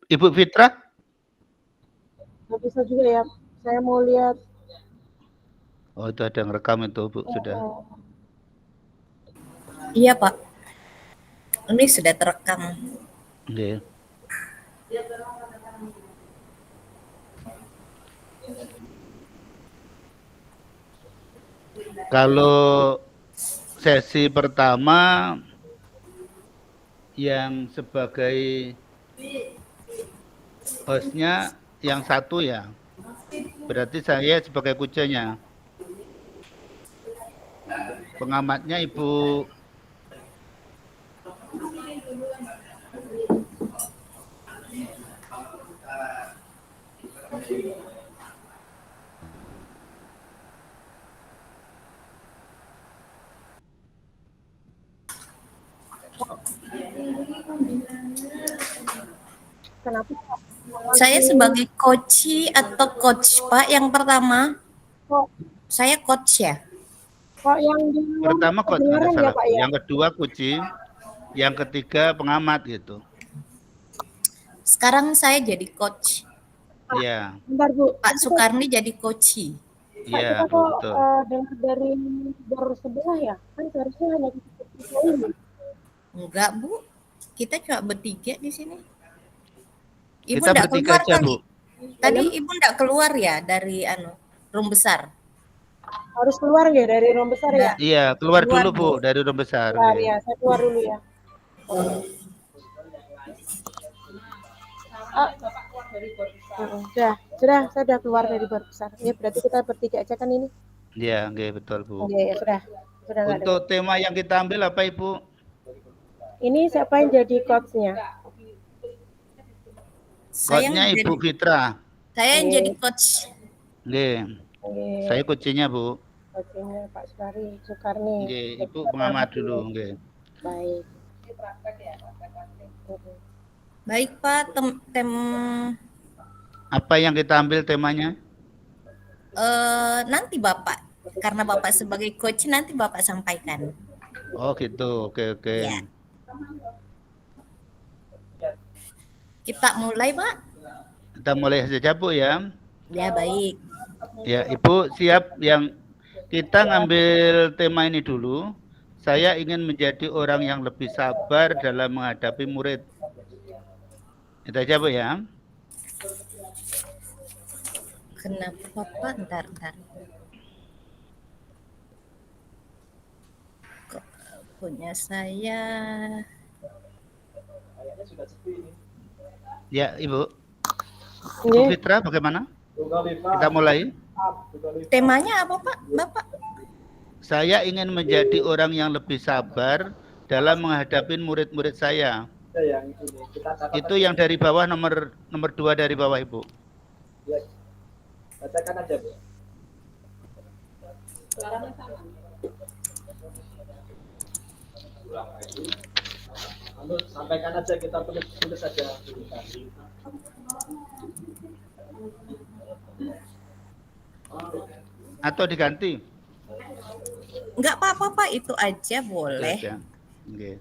Ibu Fitra? Nggak bisa juga ya. Saya mau lihat. Oh, itu ada yang rekam itu, Bu, sudah. Iya, Pak. Ini sudah terekam. Nggih. Kalau sesi pertama yang sebagai hostnya yang satu ya, berarti saya sebagai kucenya. Pengamatnya Ibu Kenapa? Saya sebagai coach atau coach, Pak, yang pertama. Kok, Saya coach ya. kok yang di pertama coach ada kedengaran ya salah, Pak Bu. ya? Yang kedua kucing, yang ketiga pengamat gitu. Sekarang saya jadi coach. Iya, Bentar Bu. Pak Sukarni jadi coach. Pak, iya, kita Bu, kok betul. dengar dari bar sebelah ya? Kan seharusnya hanya kita ini. Enggak, Bu. Kita cuma bertiga di sini. Ibu Kita enggak bertiga keluar aja, kali. Bu. Tadi Ibu enggak keluar ya dari room besar. Harus keluar nggak dari room besar ya? Iya, keluar Keluar, dulu, Bu, Bu. dari rumah besar. Keluar Nggih. ya, saya keluar dulu ya. Sudah, saya sudah keluar dari bar besar. Ya, berarti kita bertiga aja kan ini? Iya, nggih, betul, Bu. Oke, ya sudah. Sudah nggak ada. Untuk tema yang kita ambil apa, Ibu? Ini siapa yang jadi coach-nya? Saya Coachnya yang Ibu jadi, Fitra. saya yang jadi coach. Nggih. Oke, Saya coachnya, Bu. coachnya Pak Sukarni. Nggih, Ibu pengamat dulu, nggih. Baik. Baik, Pak. Apa yang kita ambil temanya? Nanti Bapak, karena Bapak sebagai coach nanti Bapak sampaikan. Oh, gitu. Oke, oke. Ya. Kita mulai, Pak. Kita mulai saja, Bu, ya. Ya, baik. Ya, Ibu siap yang kita ngambil tema ini dulu. Saya ingin menjadi orang yang lebih sabar dalam menghadapi murid. Itu aja, Bu, ya. Kenapa, Pak? Ntar. Kok punya saya? Ya, Ibu. Oke. Bu Fitra, bagaimana? Kita mulai. Temanya apa, Pak? Bapak? Saya ingin menjadi orang yang lebih sabar dalam menghadapi murid-murid saya. Itu yang dari bawah nomor 2 dari bawah, Ibu. Bacakan aja, Bu. Sampaikan aja, kita tulis saja. Atau diganti? Enggak apa-apa, Pak. Itu aja boleh. Itu aja. Oke.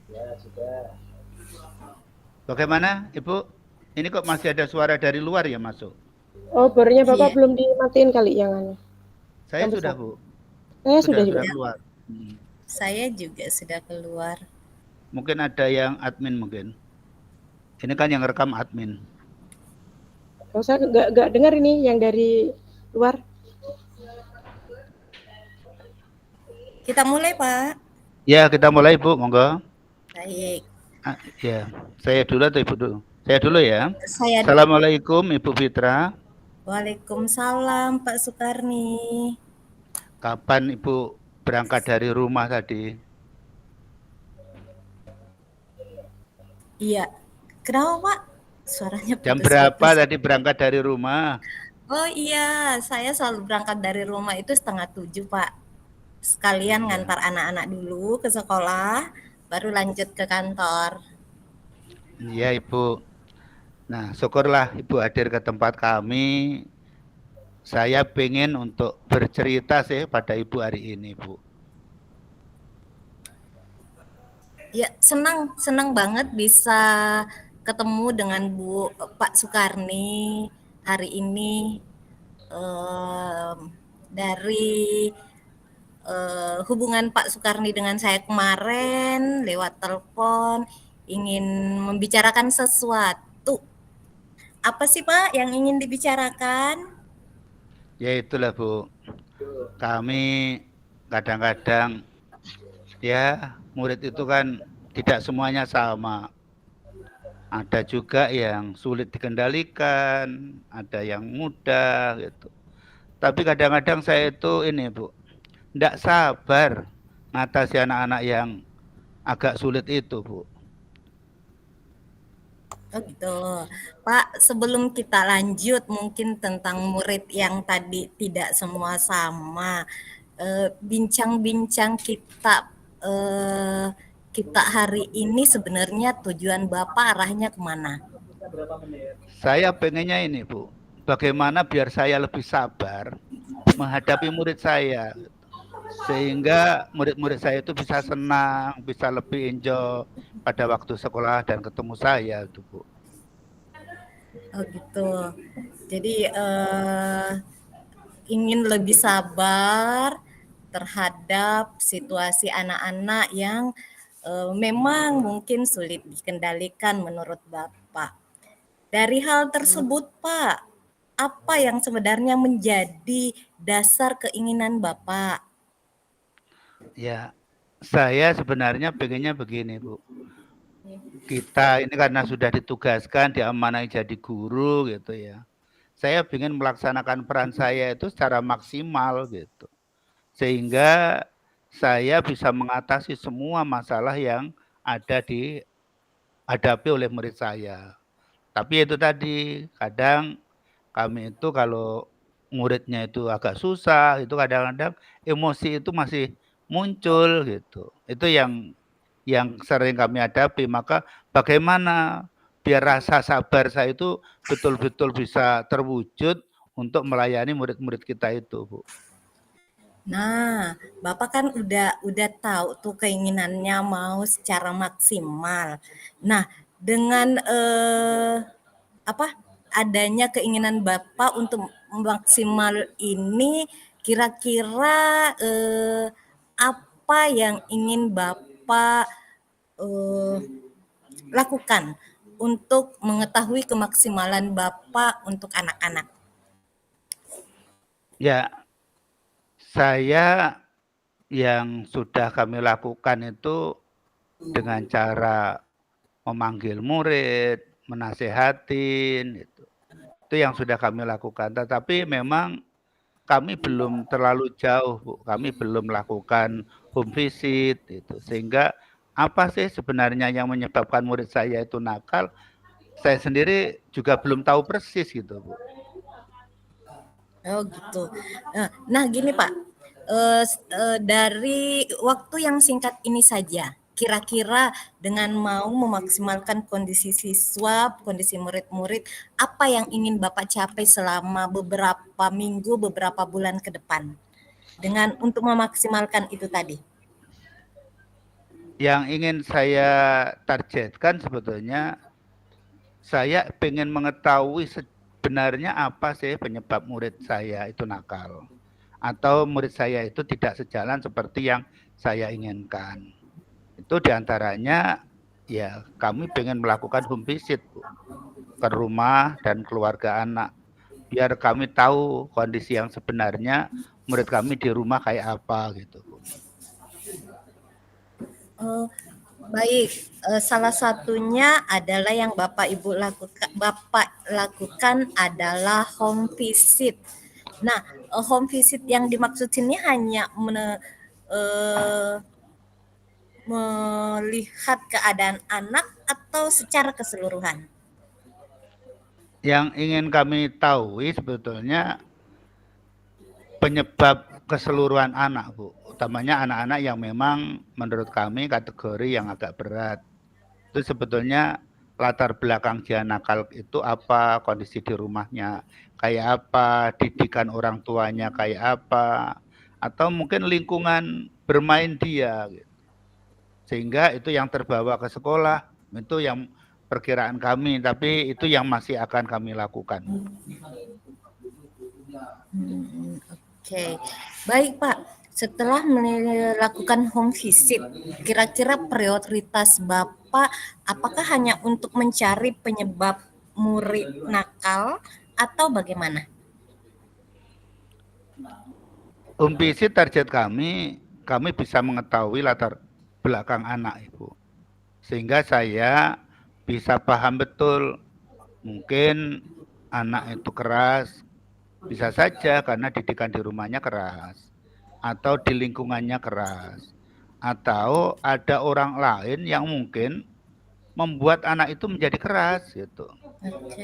Ya, sudah. Bagaimana, Ibu? Ini kok masih ada suara dari luar ya masuk? Oh, bornya Bapak Iya. belum dimatiin kali yang anu. Saya Yang sudah, besar. Bu. Saya sudah juga. keluar. Saya juga sudah keluar. Mungkin ada yang admin mungkin. Ini kan yang rekam admin. Oh, saya nggak dengar ini yang dari luar. Kita mulai, Pak. Ya, kita mulai, Bu, monggo. Baik. Ya, saya dulu atau Ibu dulu? Saya dulu ya. Saya Assalamualaikum Ibu Fitra. Waalaikumsalam, Pak Sukarni. Kapan Ibu berangkat dari rumah tadi? Iya. Kenapa, Pak? Suaranya Jam putus-putus. berapa tadi berangkat dari rumah? Oh iya, saya selalu berangkat dari rumah itu 6:30, Pak. Sekalian ngantar anak-anak dulu ke sekolah, baru lanjut ke kantor. Iya, Ibu. Nah, syukurlah Ibu hadir ke tempat kami. Saya pengen untuk bercerita sih pada Ibu hari ini, Bu. Ya, senang banget bisa ketemu dengan Pak Sukarni hari ini. Dari hubungan Pak Sukarni dengan saya kemarin lewat telepon ingin membicarakan sesuatu. Apa sih Pak yang ingin dibicarakan? Ya itulah Bu, Tuh. kami kadang-kadang ya murid itu kan tidak semuanya sama. Ada juga yang sulit dikendalikan, ada yang mudah gitu. Tapi kadang-kadang saya itu ini Bu, tidak sabar mengatasi anak-anak yang agak sulit itu Bu. Oh gitu. Pak, sebelum kita lanjut mungkin tentang murid yang tadi tidak semua sama, bincang-bincang eh, kita hari ini sebenarnya tujuan Bapak arahnya kemana? Berapa menit? Saya pengennya ini Bu, bagaimana biar saya lebih sabar menghadapi murid saya. Sehingga murid-murid saya itu bisa senang, bisa lebih enjoy pada waktu sekolah dan ketemu saya itu Bu. Oh gitu. Jadi ingin lebih sabar terhadap situasi anak-anak yang memang mungkin sulit dikendalikan menurut Bapak. Dari hal tersebut, Pak, apa yang sebenarnya menjadi dasar keinginan Bapak? Ya, saya sebenarnya pengennya begini Bu. Kita ini karena sudah ditugaskan, diamanai jadi guru gitu ya. Saya ingin melaksanakan peran saya itu secara maksimal gitu. Sehingga saya bisa mengatasi semua masalah yang ada dihadapi oleh murid saya. Tapi itu tadi, kadang kami itu kalau muridnya itu agak susah, itu kadang-kadang emosi itu masih muncul gitu. Itu yang sering kami hadapi. Maka bagaimana biar rasa sabar saya itu betul-betul bisa terwujud untuk melayani murid-murid kita itu, Bu. Nah, Bapak kan udah tahu tuh keinginannya mau secara maksimal. Nah, dengan apa adanya keinginan Bapak untuk maksimal ini, kira-kira apa yang ingin Bapak eh, lakukan untuk mengetahui kemaksimalan Bapak untuk anak-anak? Ya, saya yang sudah kami lakukan itu dengan cara memanggil murid, menasehatin, itu yang sudah kami lakukan. Tetapi memang kami belum terlalu jauh, Bu. Kami belum melakukan home visit, itu. Sehingga apa sih sebenarnya yang menyebabkan murid saya itu nakal? Saya sendiri juga belum tahu persis gitu, Bu. Oh gitu. Nah gini Pak, dari waktu yang singkat ini saja, kira-kira dengan mau memaksimalkan kondisi siswa, kondisi murid-murid, apa yang ingin Bapak capai selama beberapa minggu, beberapa bulan ke depan? Dengan untuk memaksimalkan itu tadi. Yang ingin saya targetkan sebetulnya, saya ingin mengetahui sebenarnya apa sih penyebab murid saya itu nakal. Atau murid saya itu tidak sejalan seperti yang saya inginkan. Itu diantaranya ya kami ingin melakukan home visit Bu, ke rumah dan keluarga anak. Biar kami tahu kondisi yang sebenarnya murid kami di rumah kayak apa gitu Bu. Oh, baik, salah satunya adalah yang Bapak lakukan adalah home visit. Nah, home visit yang dimaksud sini hanya eh, melihat keadaan anak atau secara keseluruhan? Yang ingin kami tahu sebetulnya penyebab keseluruhan anak Bu, utamanya anak-anak yang memang menurut kami kategori yang agak berat. Itu sebetulnya latar belakang dia nakal itu apa, kondisi di rumahnya kayak apa, didikan orang tuanya kayak apa, atau mungkin lingkungan bermain dia gitu. Sehingga itu yang terbawa ke sekolah, itu yang perkiraan kami, tapi itu yang masih akan kami lakukan. Oke. Baik, Pak. Setelah melakukan home visit, kira-kira prioritas Bapak apakah hanya untuk mencari penyebab murid nakal atau bagaimana? Home visit target kami bisa mengetahui latar belakang anak Ibu. Sehingga saya bisa paham betul, mungkin anak itu keras, bisa saja karena didikan di rumahnya keras, atau di lingkungannya keras, atau ada orang lain yang mungkin membuat anak itu menjadi keras gitu.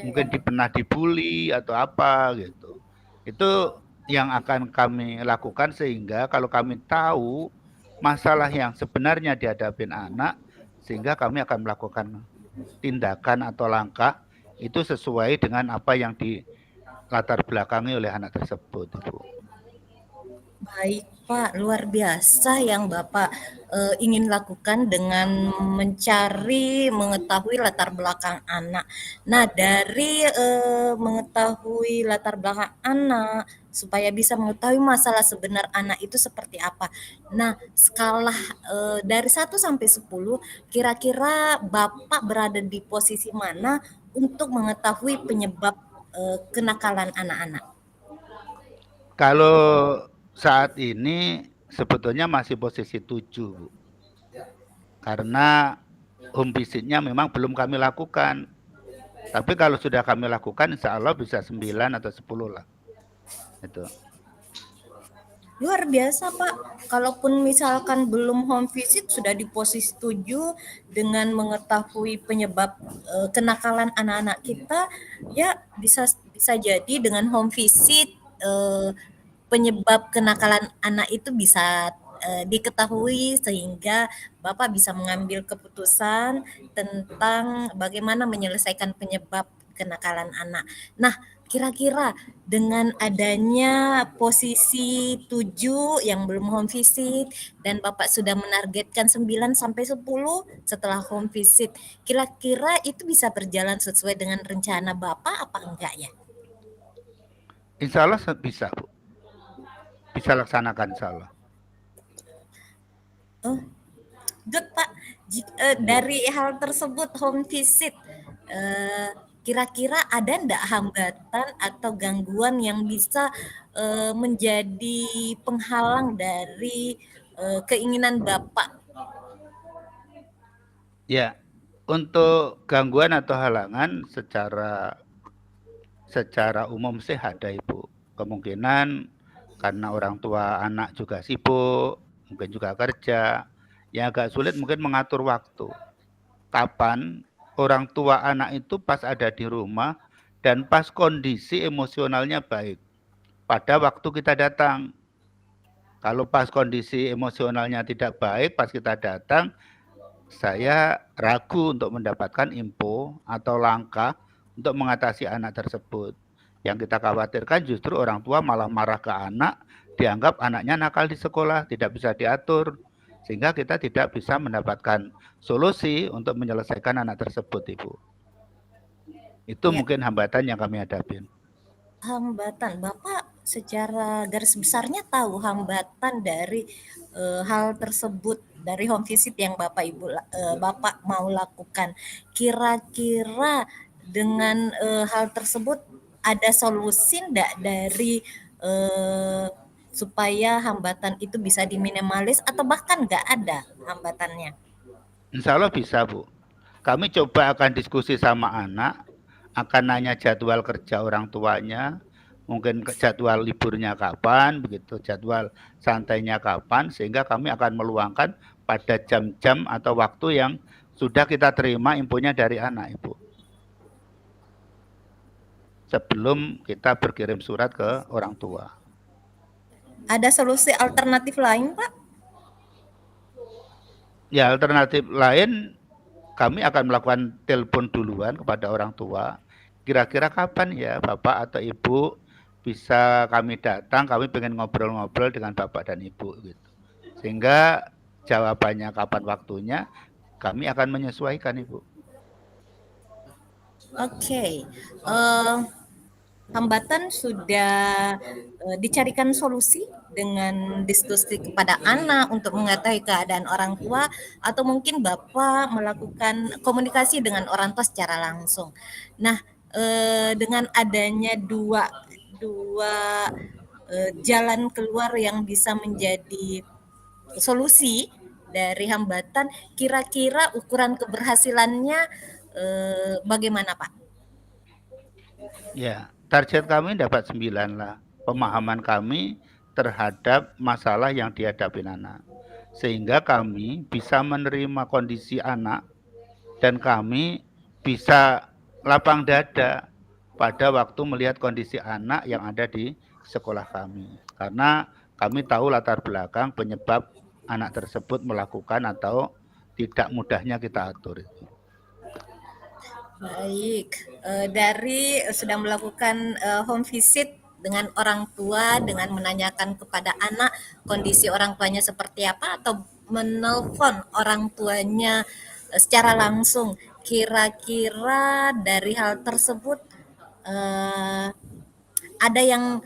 Mungkin pernah dibully atau apa gitu. Itu yang akan kami lakukan, sehingga kalau kami tahu masalah yang sebenarnya dihadapi anak, sehingga kami akan melakukan tindakan atau langkah itu sesuai dengan apa yang dilatar belakangi oleh anak tersebut, Ibu. Baik, Pak, luar biasa yang Bapak ingin lakukan dengan mengetahui latar belakang anak. Nah, dari mengetahui latar belakang anak, supaya bisa mengetahui masalah sebenar anak itu seperti apa. Nah, skala dari 1 sampai 10, kira-kira Bapak berada di posisi mana untuk mengetahui penyebab kenakalan anak-anak? Kalau saat ini sebetulnya masih posisi 7, Bu. Karena home visit-nya memang belum kami lakukan. Tapi kalau sudah kami lakukan, insya Allah bisa 9 atau 10 lah. Itu. Luar biasa, Pak. Kalaupun misalkan belum home visit, sudah di posisi 7 dengan mengetahui penyebab kenakalan anak-anak kita, ya bisa jadi dengan home visit penyebab kenakalan anak itu bisa diketahui, sehingga Bapak bisa mengambil keputusan tentang bagaimana menyelesaikan penyebab kenakalan anak. Nah, kira-kira dengan adanya posisi 7 yang belum home visit dan Bapak sudah menargetkan 9 sampai 10 setelah home visit, kira-kira itu bisa berjalan sesuai dengan rencana Bapak apa enggak ya? Insya Allah bisa, Bu. Bisa laksanakan, insya Allah. Oh, good, Pak. Dari hal tersebut home visit, kira-kira ada enggak hambatan atau gangguan yang bisa menjadi penghalang dari keinginan Bapak? Ya, untuk gangguan atau halangan secara umum sih ada, Ibu. Kemungkinan karena orang tua anak juga sibuk, mungkin juga kerja, yang agak sulit mungkin mengatur waktu. Kapan orang tua anak itu pas ada di rumah dan pas kondisi emosionalnya baik pada waktu kita datang. Kalau pas kondisi emosionalnya tidak baik pas kita datang, saya ragu untuk mendapatkan info atau langkah untuk mengatasi anak tersebut. Yang kita khawatirkan justru orang tua malah marah ke anak, dianggap anaknya nakal di sekolah, tidak bisa diatur, sehingga kita tidak bisa mendapatkan solusi untuk menyelesaikan anak tersebut, Ibu. Itu Ya. mungkin hambatan yang kami hadapi. Hambatan, Bapak secara garis besarnya tahu hambatan dari hal tersebut dari home visit yang Bapak mau lakukan. Kira-kira dengan hal tersebut ada solusi enggak dari supaya hambatan itu bisa diminimalis atau bahkan enggak ada hambatannya? Insya Allah bisa, Bu. Kami coba akan diskusi sama anak, akan nanya jadwal kerja orang tuanya, mungkin jadwal liburnya kapan, begitu, jadwal santainya kapan, sehingga kami akan meluangkan pada jam-jam atau waktu yang sudah kita terima infonya dari anak, Ibu. Sebelum kita berkirim surat ke orang tua. Ada solusi alternatif lain, Pak? Ya, alternatif lain kami akan melakukan telepon duluan kepada orang tua. Kira-kira kapan ya Bapak atau Ibu bisa kami datang, kami pengen ngobrol-ngobrol dengan Bapak dan Ibu gitu. Sehingga jawabannya kapan waktunya, kami akan menyesuaikan, Ibu. Oke, hambatan sudah dicarikan solusi dengan diskusi kepada anak untuk mengetahui keadaan orang tua, atau mungkin Bapak melakukan komunikasi dengan orang tua secara langsung. Nah, dengan adanya dua jalan keluar yang bisa menjadi solusi dari hambatan, kira-kira ukuran keberhasilannya bagaimana, Pak? Ya, target kami dapat 9 lah. Pemahaman kami terhadap masalah yang dihadapi anak. Sehingga kami bisa menerima kondisi anak dan kami bisa lapang dada pada waktu melihat kondisi anak yang ada di sekolah kami. Karena kami tahu latar belakang penyebab anak tersebut melakukan atau tidak mudahnya kita atur itu. Baik, dari sudah melakukan home visit dengan orang tua, dengan menanyakan kepada anak kondisi orang tuanya seperti apa, atau menelpon orang tuanya secara langsung, kira-kira dari hal tersebut ada yang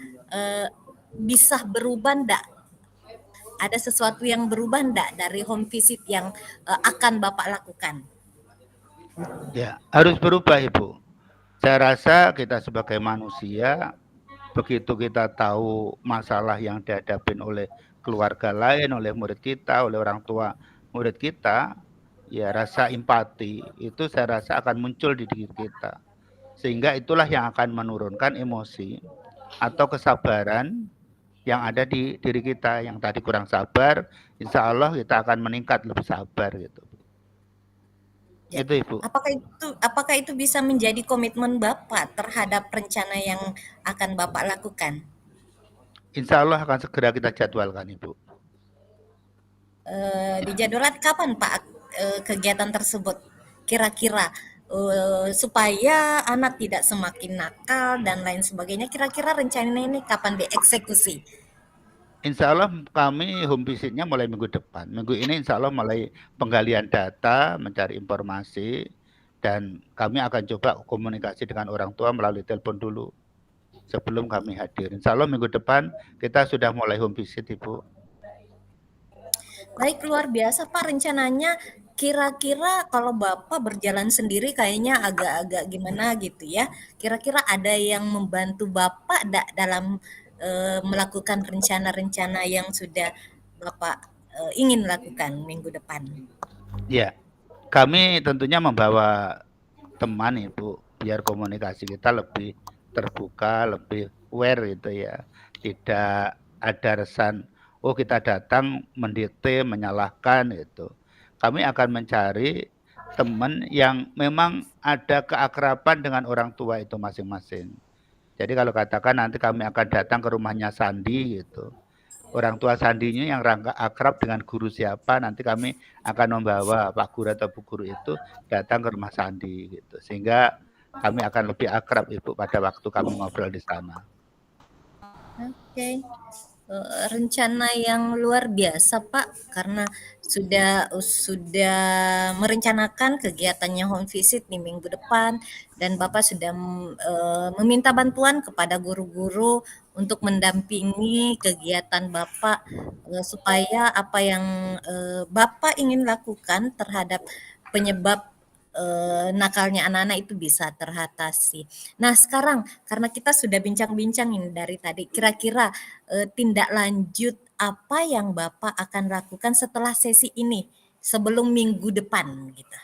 bisa berubah enggak? Ada sesuatu yang berubah enggak dari home visit yang akan Bapak lakukan? Ya, harus berubah, Ibu. Saya rasa kita sebagai manusia, begitu kita tahu masalah yang dihadapi oleh keluarga lain, oleh murid kita, oleh orang tua murid kita, ya rasa empati itu saya rasa akan muncul di diri kita. Sehingga itulah yang akan menurunkan emosi atau kesabaran yang ada di diri kita. Yang tadi kurang sabar, insya Allah kita akan meningkat lebih sabar gitu. Ya. Itu, Ibu. Apakah itu bisa menjadi komitmen Bapak terhadap rencana yang akan Bapak lakukan? Insya Allah akan segera kita jadwalkan, Ibu. Dijadwalkan kapan Pak kegiatan tersebut? Kira-kira supaya anak tidak semakin nakal dan lain sebagainya. Kira-kira rencana ini kapan dieksekusi? Insya Allah kami home visit-nya mulai minggu depan. Minggu ini insya Allah mulai penggalian data, mencari informasi, dan kami akan coba komunikasi dengan orang tua melalui telepon dulu sebelum kami hadir. Insya Allah minggu depan kita sudah mulai home visit, Ibu. Baik, luar biasa Pak rencananya. Kira-kira kalau Bapak berjalan sendiri kayaknya agak-agak gimana gitu ya. Kira-kira ada yang membantu Bapak dalam melakukan rencana-rencana yang sudah Bapak ingin lakukan minggu depan? Ya, kami tentunya membawa teman, Ibu, biar komunikasi kita lebih terbuka, lebih aware gitu ya. Tidak ada resan, oh kita datang mendikte, menyalahkan itu. Kami akan mencari teman yang memang ada keakraban dengan orang tua itu masing-masing. Jadi kalau katakan nanti kami akan datang ke rumahnya Sandi gitu. Orang tua Sandinya yang rangka akrab dengan guru siapa, nanti kami akan membawa Pak Guru atau Bu Guru itu datang ke rumah Sandi gitu. Sehingga kami akan lebih akrab, Ibu, pada waktu kami ngobrol di sana. Oke. Rencana yang luar biasa Pak, karena sudah merencanakan kegiatannya home visit di minggu depan, dan Bapak sudah meminta bantuan kepada guru-guru untuk mendampingi kegiatan Bapak supaya apa yang Bapak ingin lakukan terhadap penyebab nakalnya anak-anak itu bisa teratasi. Nah, sekarang karena kita sudah bincang-bincang ini dari tadi, kira-kira tindak lanjut apa yang Bapak akan lakukan setelah sesi ini sebelum minggu depan gitu?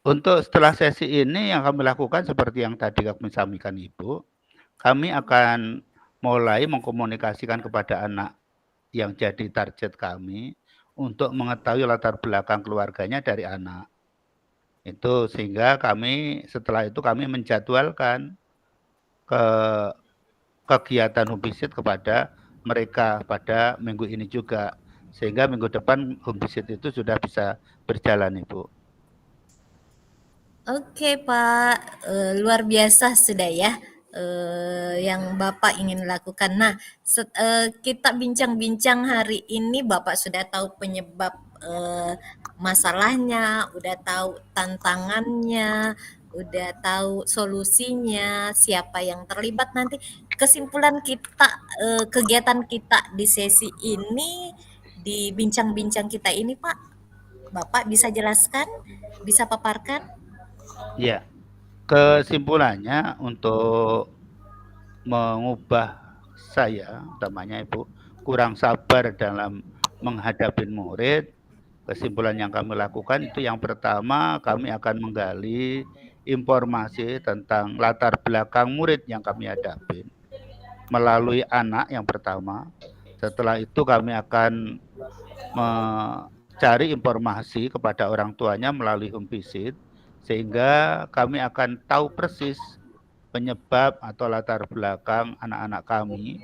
Untuk setelah sesi ini yang kami lakukan seperti yang tadi kami sampaikan, Ibu, kami akan mulai mengkomunikasikan kepada anak yang jadi target kami untuk mengetahui latar belakang keluarganya dari anak. Itu sehingga kami setelah itu kami menjadwalkan kegiatan home visit kepada mereka pada minggu ini juga. Sehingga minggu depan home visit itu sudah bisa berjalan, Ibu. Oke Pak, luar biasa sudah ya. yang Bapak ingin lakukan. Nah, kita bincang-bincang hari ini, Bapak sudah tahu penyebab masalahnya, udah tahu tantangannya, udah tahu solusinya, siapa yang terlibat nanti. Kesimpulan kita, kegiatan kita di sesi ini, di bincang-bincang kita ini, Pak, Bapak bisa jelaskan, bisa paparkan? Ya, kesimpulannya untuk mengubah saya, utamanya Ibu, kurang sabar dalam menghadapi murid, kesimpulan yang kami lakukan itu yang pertama kami akan menggali informasi tentang latar belakang murid yang kami hadapi melalui anak yang pertama. Setelah itu kami akan mencari informasi kepada orang tuanya melalui home visit sehingga kami akan tahu persis penyebab atau latar belakang anak-anak kami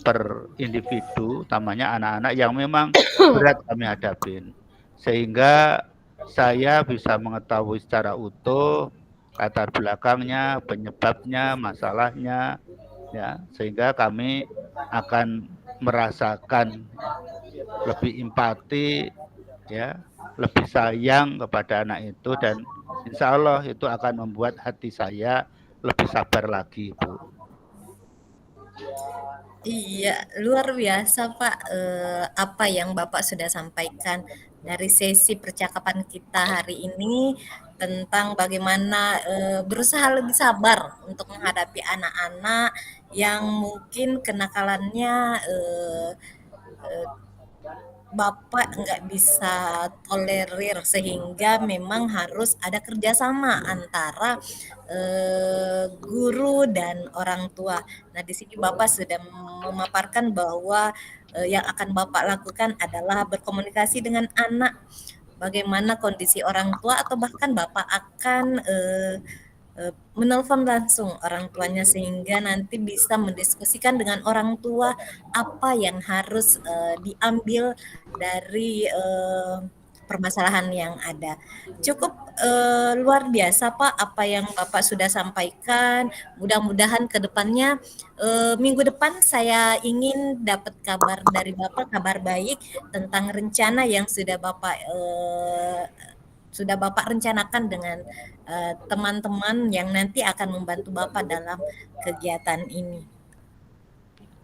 per individu, utamanya anak-anak yang memang berat kami hadapin. Sehingga saya bisa mengetahui secara utuh latar belakangnya, penyebabnya, masalahnya, ya, sehingga kami akan merasakan lebih empati, ya, lebih sayang kepada anak itu dan insya Allah itu akan membuat hati saya lebih sabar lagi, Bu. Iya, luar biasa Pak, apa yang Bapak sudah sampaikan dari sesi percakapan kita hari ini tentang bagaimana berusaha lebih sabar untuk menghadapi anak-anak yang mungkin kenakalannya Bapak nggak bisa tolerir sehingga memang harus ada kerjasama antara guru dan orang tua. Nah, di sini Bapak sudah memaparkan bahwa yang akan Bapak lakukan adalah berkomunikasi dengan anak, bagaimana kondisi orang tua atau bahkan Bapak akan menelpon langsung orang tuanya sehingga nanti bisa mendiskusikan dengan orang tua apa yang harus diambil dari permasalahan yang ada. Cukup luar biasa Pak apa yang Bapak sudah sampaikan. Mudah-mudahan ke depannya minggu depan saya ingin dapat kabar dari Bapak, kabar baik tentang rencana yang sudah Bapak rencanakan dengan teman-teman yang nanti akan membantu Bapak dalam kegiatan ini.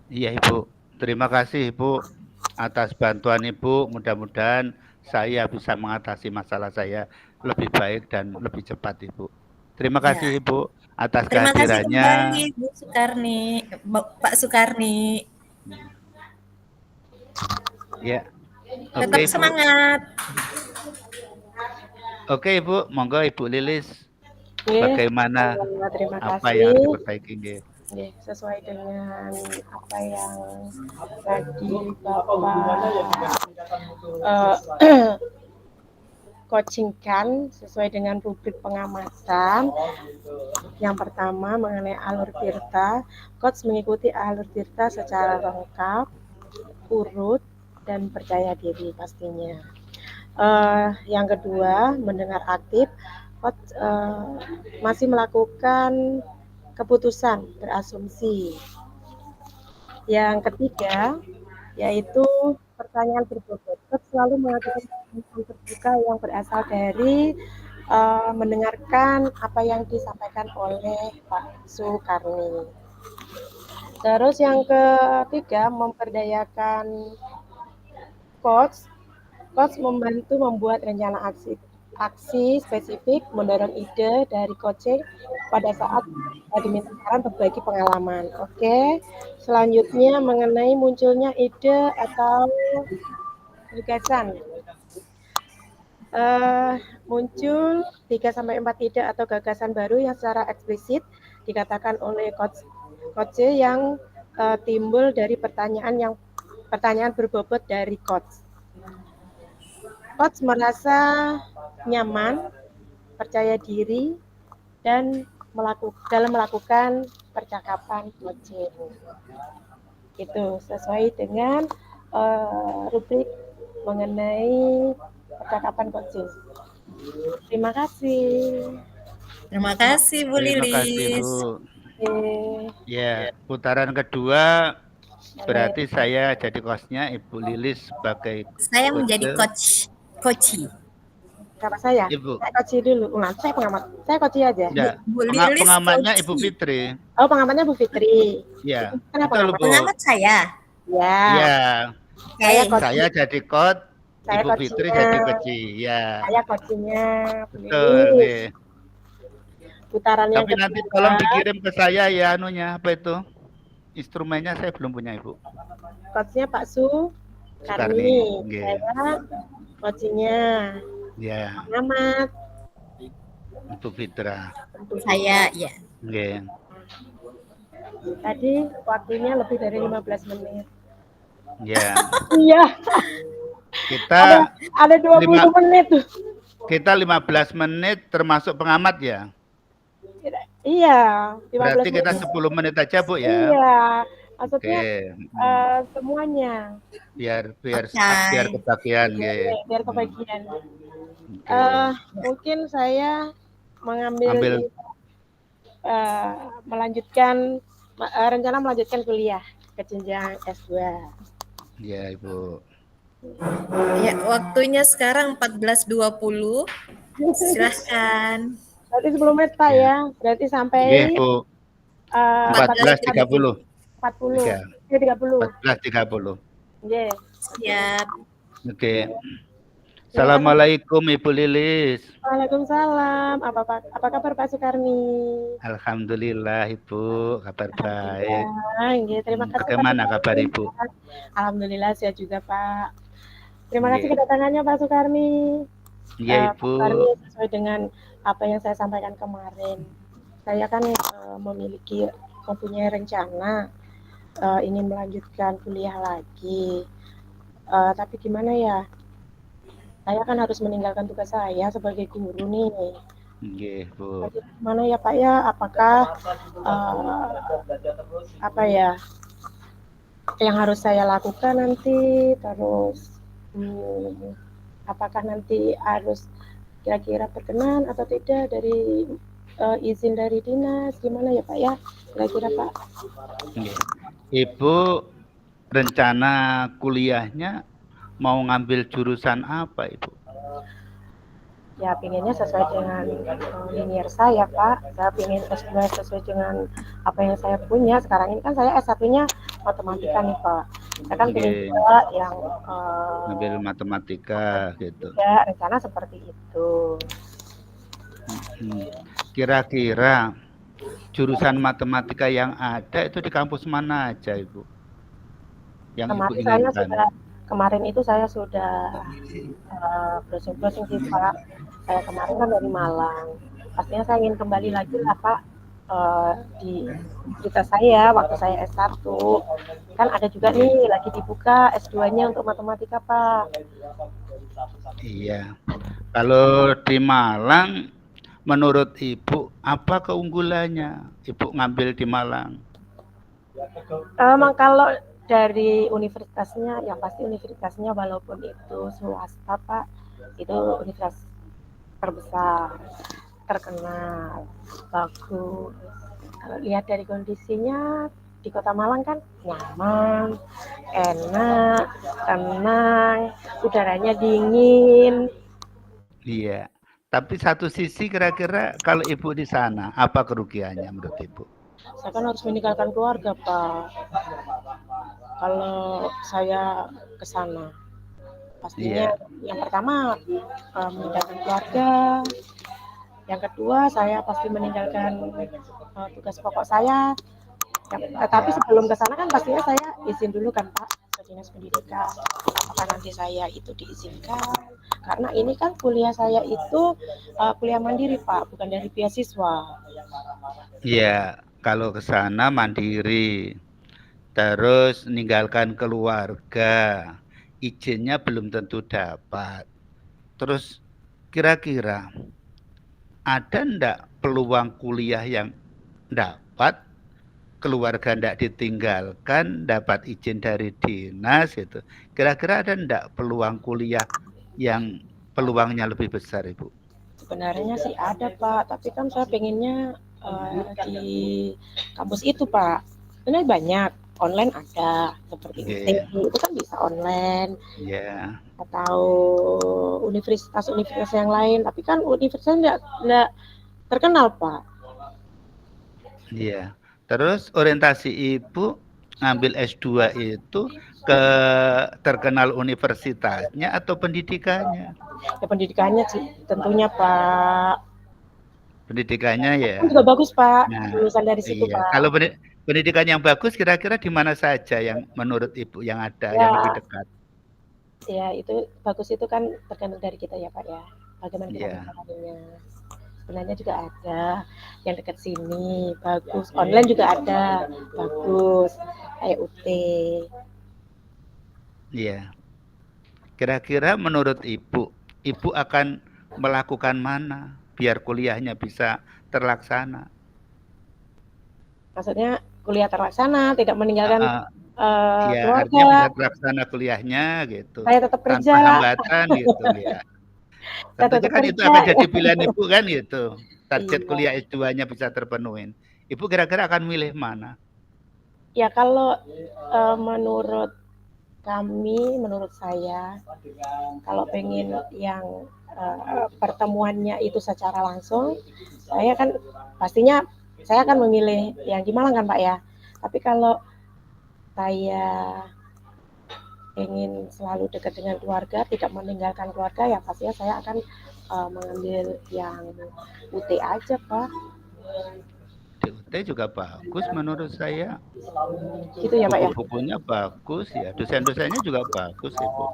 Iya Ibu, terima kasih Ibu atas bantuan Ibu. Mudah-mudahan saya bisa mengatasi masalah saya lebih baik dan lebih cepat Ibu. Terima Ya, kasih Ibu atas terima kasih kehadirannya. kembali Bu Sukarni, Pak Sukarni. Ya, Tetap oke Ibu. semangat. Oke Ibu, monggo Ibu Lilis. Nggih, Bagaimana terima apa yang kasih. diperbaiki nggih? Nggih, sesuai dengan apa yang tadi Bapak coachingkan sesuai dengan rubrik pengamatan. Yang pertama mengenai alur tirta, coach mengikuti alur tirta secara lengkap, urut, dan percaya diri pastinya. Yang kedua, mendengar aktif, coach masih melakukan keputusan berasumsi. Yang ketiga, yaitu pertanyaan berbobot. Coach selalu mengajukan pertanyaan terbuka yang berasal dari mendengarkan apa yang disampaikan oleh Pak Sukarni. Terus yang ketiga, memperdayakan coach. Coach membantu membuat rencana aksi spesifik, mendorong ide dari coaching pada saat diminta saran berbagi pengalaman. Oke, selanjutnya mengenai munculnya ide atau gagasan. Muncul 3-4 ide atau gagasan baru yang secara eksplisit dikatakan oleh coach yang timbul dari pertanyaan berbobot dari coach. Coach merasa nyaman, percaya diri, dan dalam melakukan percakapan coaching. Itu sesuai dengan rubrik mengenai percakapan coaching. Terima kasih. Terima kasih Bu Terima kasih Lilis. Bu. Ya, putaran kedua Boleh. berarti saya jadi kosnya, Ibu Lilis sebagai Saya menjadi coach. coach. Siapa saya? Ibu. Saya coach dulu. Nah, saya pengamat. Saya coach aja. Ya, Bu Lilis pengamatnya coach. Ibu Fitri. Oh, pengamatnya Bu Fitri. Ya, Kenapa betul Bu. Pengamat saya. Ya. Ya, Saya Oke. coach. saya jadi coach, Saya Ibu Fitri coachnya. jadi coach. Ya, Saya coachnya Bu betul. Lilis. Nih. Putaran yang Tapi nanti kedua. tolong dikirim ke saya ya anunya, apa itu? Instrumennya saya belum punya, Ibu. Coachnya Pak Su Sukarni. Karni. Nggih. Saya coachnya Ya, pengamat. Ibu Fitra. Saya ya. Nggih. Tadi waktunya lebih dari 15 menit. Ya. Iya. Kita Ada 20 menit tuh. kita 15 menit termasuk pengamat ya. Iya, 15 Berarti kita menit. 10 menit aja, Bu ya. Iya, maksudnya Oke. semuanya. Biar Oke. kebagian nggih. Biar kebagian. Oke. Mungkin saya Ambil melanjutkan rencana melanjutkan kuliah ke jenjang S2. ya, Ibu. Ya, waktunya sekarang 14.20. Silahkan. Berarti 10 menit Pak Ya. ya. Berarti sampai Nggih, Bu. 14.30. 40. Tiga. 30. 14.30. Nggih. Siap. Oke. Assalamualaikum Ibu Lilis. Waalaikumsalam. Apa kabar Pak Sukarni? Alhamdulillah Ibu, kabar baik. Nggih, terima kasih. Bagaimana Pak kabar Ibu? Alhamdulillah sehat juga Pak. Terima kasih Nggih. kedatangannya Pak Sukarni. Iya Pak Ibu. Sukarni sesuai dengan apa yang saya sampaikan kemarin. Saya kan mempunyai rencana ingin melanjutkan kuliah lagi. Tapi gimana ya? Saya kan harus meninggalkan tugas saya sebagai guru nih. Nggih, Bu. Gimana ya Pak ya? Apakah apa ya yang harus saya lakukan nanti? Terus apakah nanti harus kira-kira berkenan atau tidak dari izin dari dinas? Gimana ya Pak ya? Kira-kira Pak? Nggih. Ibu rencana kuliahnya mau ngambil jurusan apa Ibu? Ya pinginnya sesuai dengan linear saya Pak. Saya ingin S2 sesuai dengan apa yang saya punya. Sekarang ini kan saya S1-nya matematika nih Pak. Saya kan pengen juga yang ngambil matematika gitu. Ya, rencana seperti itu. Kira-kira jurusan matematika yang ada itu di kampus mana aja Ibu? Yang Ibu inginkan? Kemarin itu saya sudah browsing sih Pak. Saya kemarin kan dari Malang. Pastinya saya ingin kembali lagi lah Pak di cerita saya waktu saya S1. Kan ada juga nih lagi dibuka S2-nya untuk matematika Pak. Iya. Kalau di Malang, menurut Ibu apa keunggulannya Ibu ngambil di Malang? Kalau dari universitasnya, yang pasti universitasnya walaupun itu swasta Pak, itu universitas terbesar, terkenal, bagus. Kalau lihat dari kondisinya di Kota Malang kan nyaman, enak, tenang, udaranya dingin. Iya. Tapi satu sisi kira-kira kalau Ibu di sana apa kerugiannya menurut Ibu? Saya kan harus meninggalkan keluarga Pak. Kalau saya ke sana, pastinya yang pertama meninggalkan keluarga, yang kedua saya pasti meninggalkan tugas pokok saya. Tapi sebelum ke sana kan pastinya saya izin dulu kan Pak ke Dinas Pendidikan. Apakah nanti saya itu diizinkan? Karena ini kan kuliah saya itu kuliah mandiri Pak, bukan dari beasiswa. Iya, kalau ke sana mandiri. Terus meninggalkan keluarga, izinnya belum tentu dapat. Terus kira-kira ada enggak peluang kuliah yang dapat, keluarga enggak ditinggalkan, dapat izin dari dinas itu. Kira-kira ada enggak peluang kuliah yang peluangnya lebih besar Ibu? Sebenarnya sih ada Pak, tapi kan saya pengennya di kampus itu Pak. Sebenarnya banyak, online ada seperti UT Iya. itu kan bisa online Iya. atau universitas-universitas yang lain, tapi kan universitasnya enggak terkenal Pak. Iya. Terus orientasi Ibu ngambil S2 itu ke terkenal universitasnya atau pendidikannya? Ya pendidikannya sih tentunya Pak. Pendidikannya ya. Kan juga bagus Pak, Nah, lulusan dari situ iya. Pak. Kalau pendidikan yang bagus kira-kira di mana saja yang menurut Ibu yang ada yang lebih Ya, dekat? ya itu bagus itu kan tergantung dari kita ya Pak ya. Bagaimana kita Iya. menjalaninya. Sebenarnya juga ada yang dekat sini bagus, online juga ada bagus kayak UT. Iya. Kira-kira menurut Ibu akan melakukan mana biar kuliahnya bisa terlaksana? Maksudnya kuliah terlaksana, tidak meninggalkan Ya, artinya bisa keluarga. terlaksana kuliahnya gitu, Saya tetap tanpa kerja, hambatan gitu ya. saya Tentunya tetap kan itu kerja. akan jadi pilihan Ibu kan gitu. Target Iya. kuliah S2-nya bisa terpenuhin. Ibu kira-kira akan milih mana? Ya kalau menurut kami, menurut saya, kalau pengen yang pertemuannya itu secara langsung, saya kan pastinya saya akan memilih yang di Malang kan Pak ya. Tapi kalau saya ingin selalu dekat dengan keluarga, tidak meninggalkan keluarga, ya pastinya saya akan mengambil yang UT aja Pak. Di UT juga bagus menurut saya. Gitu ya Pak ya. Buku-bukunya bagus ya, dosen-dosennya juga bagus Ibu.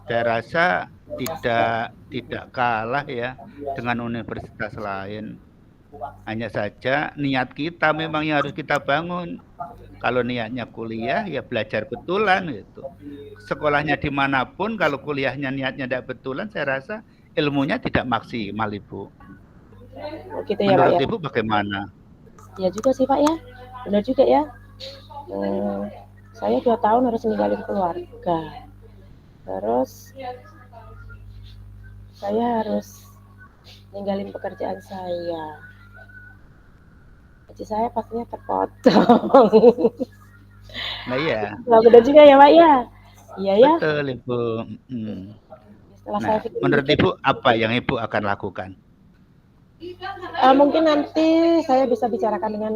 Saya rasa tidak kalah ya dengan universitas lain. Hanya saja niat kita memang yang harus kita bangun. Kalau niatnya kuliah ya belajar betulan gitu. Sekolahnya dimanapun kalau kuliahnya niatnya tidak betulan, saya rasa ilmunya tidak maksimal Ibu. Oh, gitu ya Pak Menurut ya. Ibu bagaimana? Ya juga sih Pak ya, benar juga ya. Saya 2 tahun harus ninggalin keluarga. Terus saya harus ninggalin pekerjaan saya. Gaji saya pastinya terpotong. Nah iya, Nah, benar juga ya Pak ya. Iya ya. betul Ibu. Setelah Nah, saya menurut pikir-pikir, Ibu apa yang Ibu akan lakukan? mungkin nanti saya bisa bicarakan dengan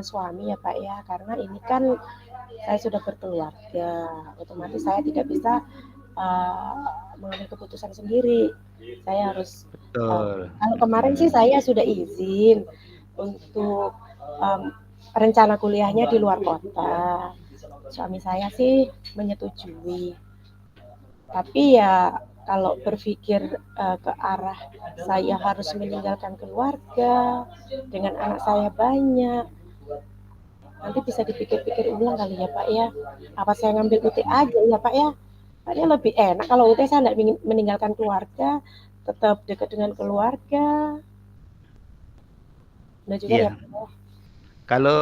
suami ya Pak ya, karena ini kan saya sudah berkeluarga, otomatis saya tidak bisa mengambil keputusan sendiri. Saya harus Betul. kalau kemarin sih saya sudah izin untuk rencana kuliahnya di luar kota. Suami saya sih menyetujui. Tapi ya kalau berpikir ke arah saya harus meninggalkan keluarga dengan anak saya banyak, nanti bisa dipikir-pikir ulang kali ya Pak ya. Apa saya ngambil UT aja ya Pak ya? Kayaknya lebih enak kalau UT saya tidak meninggalkan keluarga, tetap dekat dengan keluarga. Nah juga ya Iya. Pak ya. Kalau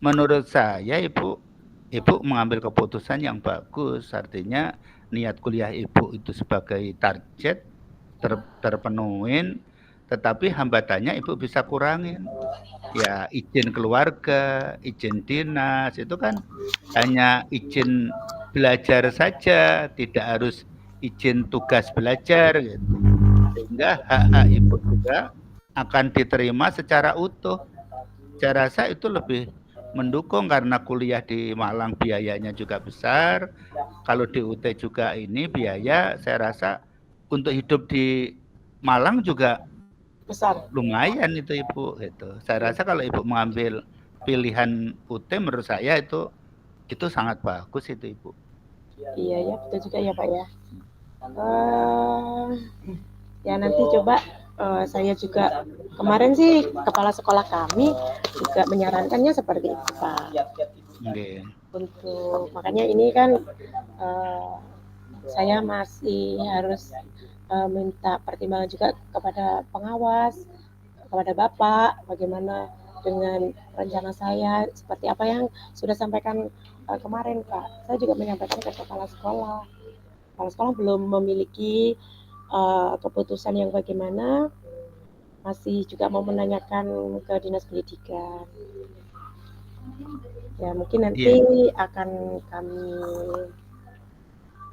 menurut saya Ibu mengambil keputusan yang bagus, artinya niat kuliah Ibu itu sebagai target terpenuhin, tetapi hambatannya Ibu bisa kurangin. Ya izin keluarga, izin dinas, itu kan hanya izin belajar saja, tidak harus izin tugas belajar gitu. Sehingga hak-hak Ibu juga akan diterima secara utuh. Saya rasa itu lebih mendukung karena kuliah di Malang biayanya juga besar. Kalau di UT juga ini biaya saya rasa untuk hidup di Malang juga Besar. lumayan itu Ibu gitu. Saya rasa kalau Ibu mengambil pilihan UT menurut saya itu sangat bagus itu Ibu. Iya ya, betul juga ya Pak ya. Ya nanti coba saya juga kemarin sih kepala sekolah kami juga menyarankannya seperti itu Pak. Okay. Untuk makanya ini kan saya masih harus minta pertimbangan juga kepada pengawas, kepada Bapak, bagaimana dengan rencana saya, seperti apa yang sudah sampaikan kemarin Pak. Saya juga menyampaikan ke kepala sekolah. Kepala sekolah belum memiliki keputusan yang bagaimana, masih juga mau menanyakan ke dinas pendidikan. Ya mungkin nanti akan kami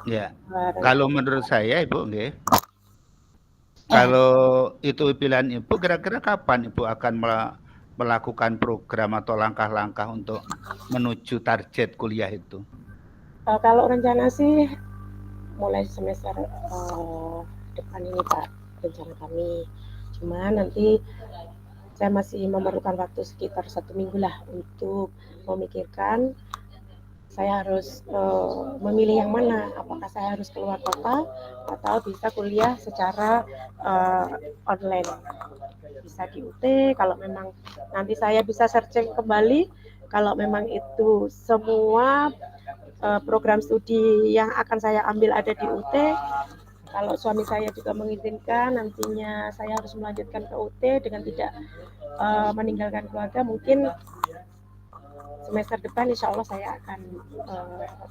Ya. Kalau menurut saya Ibu, nggih. Eh. Kalau itu pilihan Ibu, kira-kira kapan Ibu akan melakukan program atau langkah-langkah untuk menuju target kuliah itu? Kalau rencana sih mulai semester depan ini Pak, rencana kami. Cuma nanti saya masih memerlukan waktu sekitar 1 minggu lah untuk memikirkan saya harus memilih yang mana, apakah saya harus keluar kota atau bisa kuliah secara online. Bisa di UT, kalau memang nanti saya bisa searching kembali, kalau memang itu semua program studi yang akan saya ambil ada di UT, kalau suami saya juga mengizinkan nantinya saya harus melanjutkan ke UT dengan tidak meninggalkan keluarga, mungkin semester depan insya Allah saya akan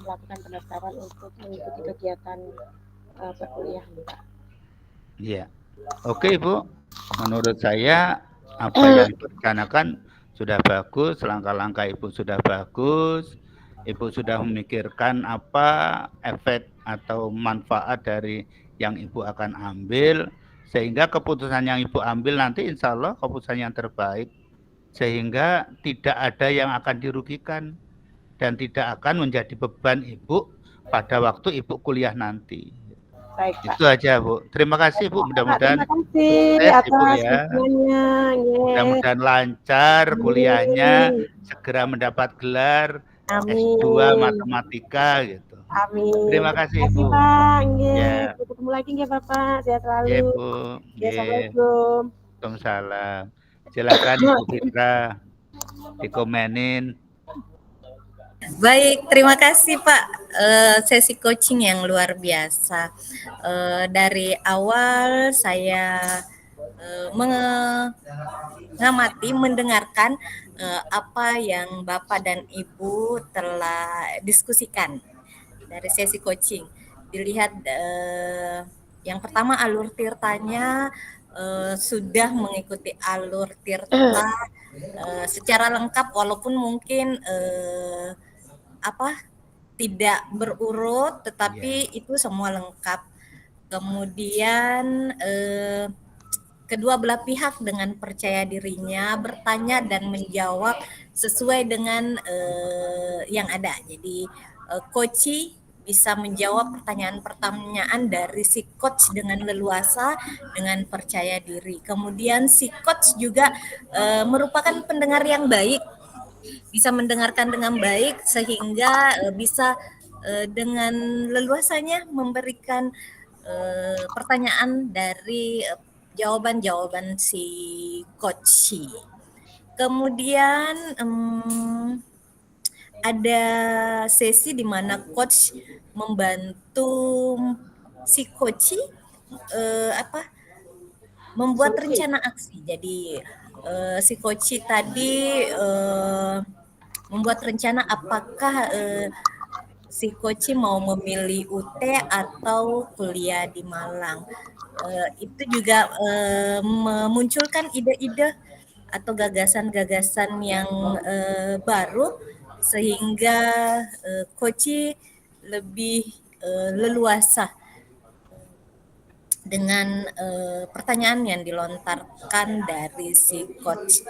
melakukan pendaftaran untuk mengikuti kegiatan perkuliahan. Iya. Oke Ibu, menurut saya apa yang direncanakan sudah bagus, langkah-langkah Ibu sudah bagus, Ibu sudah memikirkan apa efek atau manfaat dari yang Ibu akan ambil, sehingga keputusan yang Ibu ambil nanti insya Allah keputusan yang terbaik, sehingga tidak ada yang akan dirugikan dan tidak akan menjadi beban Ibu pada waktu Ibu kuliah nanti. Baik, Pak. Itu aja Bu. Terima kasih Bu. Mudah-mudahan terima kasih sukses Ibu atas ya. dukungannya. Mudah-mudahan lancar kuliahnya, segera mendapat gelar S2 matematika gitu. Amin. Terima kasih Terima kasih Bu. Pak. Ya. Ketemu lagi nggih Bapak. Sehat selalu. Ya Bu. Assalamualaikum. Waalaikumsalam. Silakan Ibu Fitra dikomenin. Baik, terima kasih Pak. Sesi coaching yang luar biasa. Dari awal saya mengamati, mendengarkan apa yang Bapak dan Ibu telah diskusikan dari sesi coaching. Dilihat yang pertama alur tirtanya sudah mengikuti alur tirta secara lengkap, walaupun mungkin tidak berurut, tetapi itu semua lengkap. Kemudian kedua belah pihak dengan percaya dirinya bertanya dan menjawab sesuai dengan yang ada. Jadi coach bisa menjawab pertanyaan-pertanyaan dari si coach dengan leluasa, dengan percaya diri. Kemudian si coach juga merupakan pendengar yang baik, bisa mendengarkan dengan baik sehingga bisa dengan leluasanya memberikan pertanyaan dari jawaban-jawaban si coach. Kemudian ada sesi di mana coach membantu si coach membuat rencana aksi. Jadi si coach tadi membuat rencana apakah si coach mau memilih UT atau kuliah di Malang. Itu juga memunculkan ide-ide atau gagasan-gagasan yang baru sehingga coach lebih leluasa dengan pertanyaan yang dilontarkan dari si coach.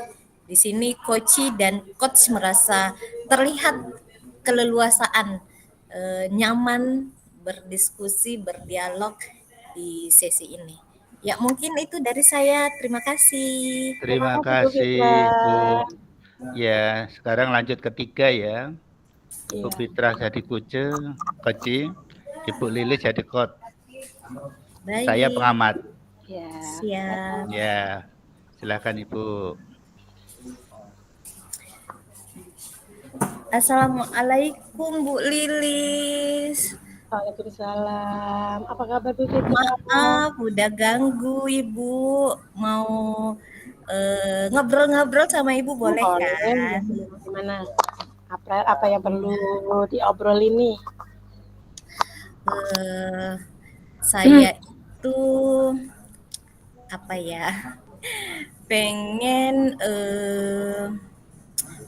Di sini coach dan coach merasa terlihat keleluasaan, nyaman berdiskusi, berdialog di sesi ini. Ya, mungkin itu dari saya. Terima kasih. Terima kasih Bu. Ya, sekarang lanjut ketiga ya. Bu Fitra jadi coach, Ibu Lilis jadi coach. Baik. Saya pengamat. Ya. Siap. Ya, silakan Ibu. Assalamualaikum Bu Lilis. Waalaikumsalam. Apa kabar Bu Fitra? Maaf, udah ganggu Ibu. Mau ngobrol-ngobrol sama Ibu boleh kan? Gimana? Apa yang perlu diobrolin nih? Saya itu apa ya? pengen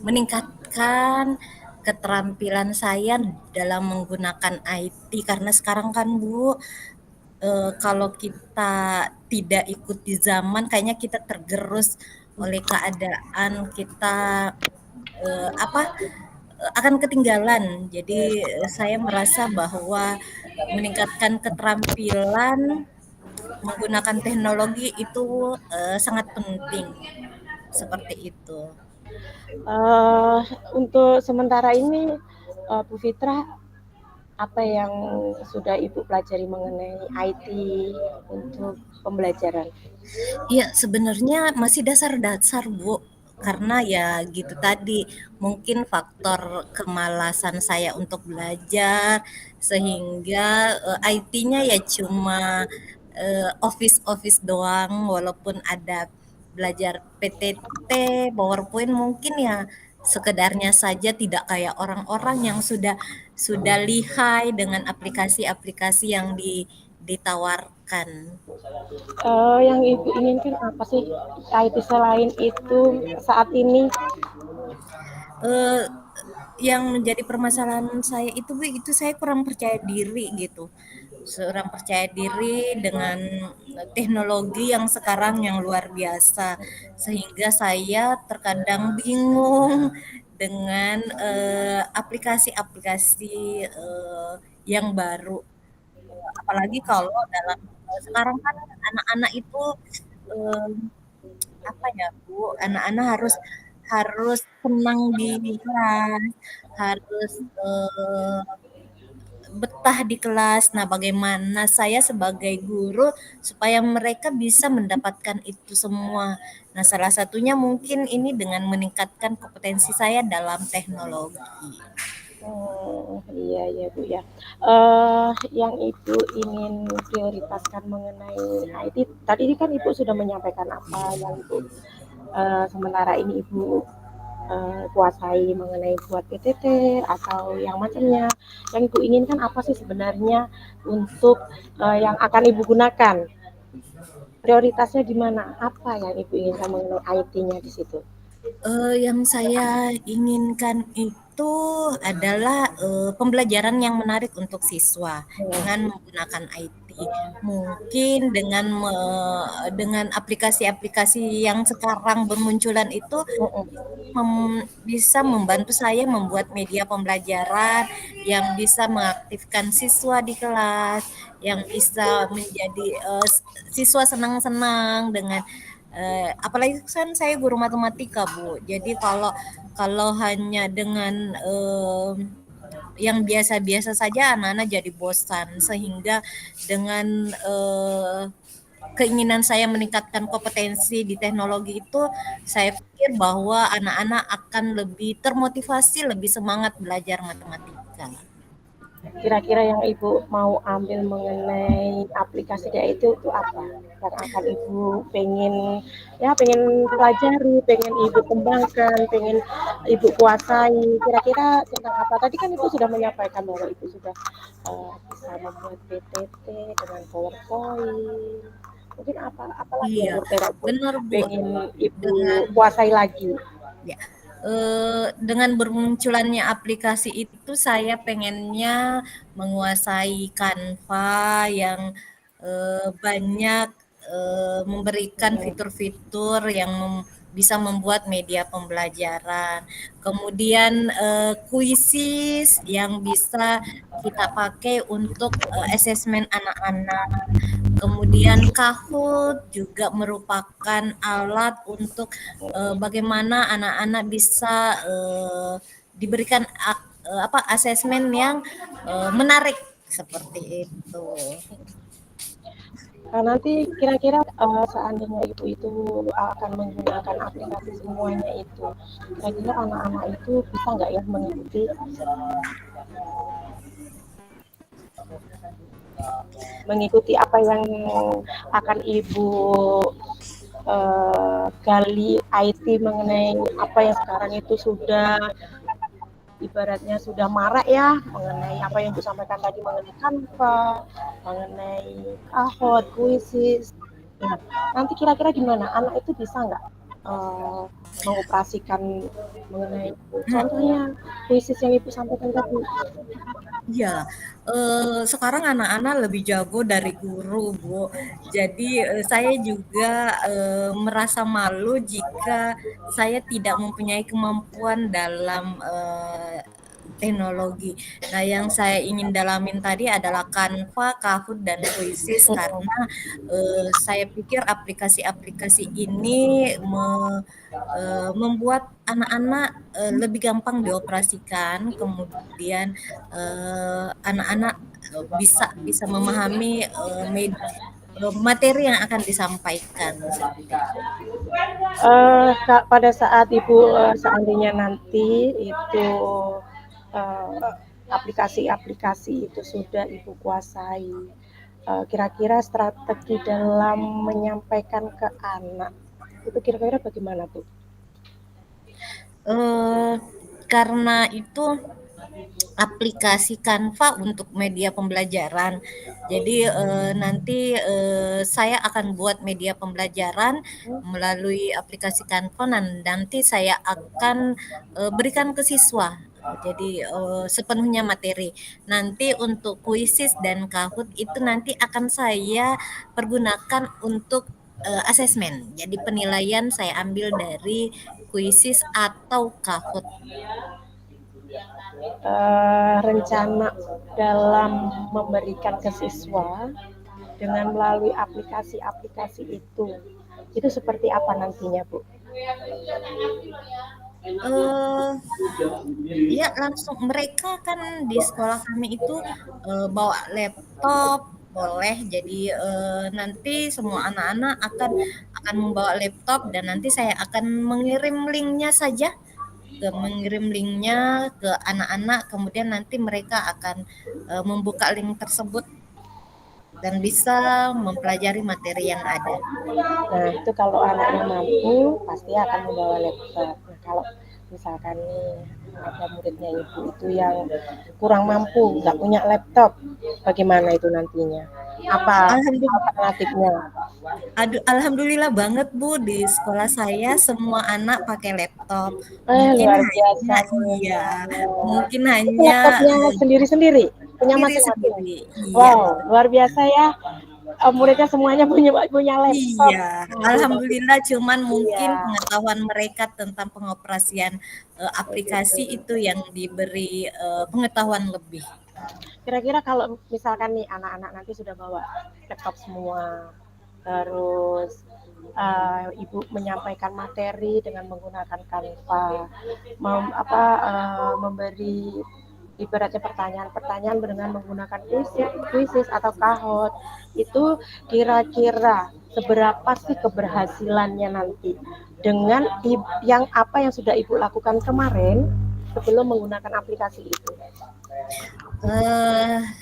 meningkatkan keterampilan saya dalam menggunakan IT karena sekarang kan Bu, kalau kita tidak ikuti zaman kayaknya kita tergerus oleh keadaan kita apa akan ketinggalan. Jadi saya merasa bahwa meningkatkan keterampilan menggunakan teknologi itu sangat penting seperti itu. Eh, untuk sementara ini, Bu Fitra, apa yang sudah Ibu pelajari mengenai IT untuk pembelajaran? Iya, sebenarnya masih dasar-dasar, Bu. Karena ya gitu tadi, mungkin faktor kemalasan saya untuk belajar sehingga IT-nya ya cuma office-office doang walaupun ada belajar PTT, PowerPoint mungkin ya sekedarnya saja tidak kayak orang-orang yang sudah lihai dengan aplikasi-aplikasi yang ditawarkan. Yang Ibu inginkan apa sih IT selain itu saat ini? eh yang menjadi permasalahan saya itu Bu, itu saya kurang percaya diri gitu. Kurang percaya diri dengan teknologi yang sekarang yang luar biasa. Sehingga saya terkadang bingung dengan aplikasi-aplikasi yang baru. Apalagi kalau dalam sekarang kan anak-anak itu eh, apa ya Bu, anak-anak harus harus senang di kelas, harus betah di kelas. Nah, bagaimana saya sebagai guru supaya mereka bisa mendapatkan itu semua. Nah, salah satunya mungkin ini dengan meningkatkan kompetensi saya dalam teknologi. Iya ya Bu ya. Yang Ibu ingin prioritaskan mengenai IT, tadi kan Ibu sudah menyampaikan apa yang Ibu sementara ini Ibu kuasai mengenai buat PTT atau yang macamnya. Yang Ibu inginkan apa sih sebenarnya untuk yang akan Ibu gunakan? Prioritasnya di mana? Apa yang Ibu inginkan mengenai IT-nya di situ? Yang saya inginkan itu adalah pembelajaran yang menarik untuk siswa dengan menggunakan IT. Mungkin dengan aplikasi-aplikasi yang sekarang bermunculan itu bisa membantu saya membuat media pembelajaran yang bisa mengaktifkan siswa di kelas, yang bisa menjadi siswa senang-senang dengan apalagi kan saya guru matematika Bu. Jadi kalau kalau hanya dengan yang biasa-biasa saja anak-anak jadi bosan sehingga dengan keinginan saya meningkatkan kompetensi di teknologi itu, saya pikir bahwa anak-anak akan lebih termotivasi, lebih semangat belajar matematika. Kira-kira yang Ibu mau ambil mengenai aplikasi kayak itu apa? Yang akan Ibu pengen pelajari, pengen Ibu kembangkan, pengen Ibu kuasai. Kira-kira tentang apa? Tadi kan Ibu sudah menyampaikan bahwa Ibu sudah bisa membuat PPT dengan PowerPoint. Mungkin apa lagi yang Iya, kira-kira Ibu benar Bu. pengen Ibu Dengan kuasai lagi? ya, dengan bermunculannya aplikasi itu saya pengennya menguasai Canva yang banyak memberikan fitur-fitur yang bisa membuat media pembelajaran. Kemudian kuisis yang bisa kita pakai untuk asesmen anak-anak. Kemudian Kahoot juga merupakan alat untuk bagaimana anak-anak bisa diberikan asesmen yang menarik seperti itu. Nanti kira-kira seandainya Ibu itu akan menggunakan aplikasi semuanya itu, kira-kira anak-anak itu bisa nggak ya mengikuti apa yang akan Ibu gali IT mengenai apa yang sekarang itu sudah ibaratnya sudah marak ya, mengenai apa yang Ibu sampaikan tadi mengenai Canva, mengenai Kahoot, Quizzes. Nah, nanti kira-kira gimana? Anak itu bisa nggak mengoperasikan mengenai contohnya puisi yang Ibu sampaikan tadi? Iya, sekarang anak-anak lebih jago dari guru, Bu. Jadi, saya juga, merasa malu jika saya tidak mempunyai kemampuan dalam, teknologi. Nah, yang saya ingin dalamin tadi adalah Canva, Kahoot, dan Quizizz karena, saya pikir aplikasi-aplikasi ini membuat anak-anak, lebih gampang dioperasikan, kemudian anak-anak bisa bisa memahami materi yang akan disampaikan seperti itu. Kak, pada saat Ibu seandainya nanti itu aplikasi-aplikasi itu sudah Ibu kuasai, kira-kira strategi dalam menyampaikan ke anak itu kira-kira bagaimana Bu? Eh, karena itu aplikasi Canva untuk media pembelajaran. Jadi nanti saya akan buat media pembelajaran melalui aplikasi Canva dan nanti saya akan berikan ke siswa. Jadi sepenuhnya materi. Nanti untuk Quizizz dan Kahoot itu nanti akan saya pergunakan untuk asesmen. Jadi penilaian saya ambil dari Quizizz atau Kahoot. Rencana dalam memberikan ke siswa dengan melalui aplikasi-aplikasi itu seperti apa nantinya Bu? Eh, Ya langsung mereka kan di sekolah kami itu bawa laptop boleh jadi nanti semua anak-anak akan membawa laptop dan nanti saya akan mengirim linknya ke anak-anak kemudian nanti mereka akan membuka link tersebut dan bisa mempelajari materi yang ada. Nah, itu kalau anaknya mampu pasti akan membawa laptop. Nah, kalau misalkan nih ada muridnya Ibu itu yang kurang mampu, nggak punya laptop, bagaimana itu nantinya? Apa Alhamdulillah, alternatifnya? alhamdulillah banget Bu di sekolah saya semua anak pakai laptop. Luar biasa. Iya, mungkin Itu hanya laptopnya sendiri-sendiri, punya masing-masing. sendiri-sendiri. Iya, Wow, luar biasa ya. Muridnya semuanya punya laptop. iya. Aduh, bagus. Alhamdulillah cuman Iya, mungkin pengetahuan mereka tentang pengoperasian aplikasi itu yang diberi pengetahuan lebih. kira-kira kalau misalkan nih anak-anak nanti sudah bawa laptop semua, terus Ibu menyampaikan materi dengan menggunakan Canva, memberi ibaratnya pertanyaan-pertanyaan dengan menggunakan Quizizz atau Kahoot, itu kira-kira seberapa sih keberhasilannya nanti dengan yang apa yang sudah Ibu lakukan kemarin sebelum menggunakan aplikasi itu?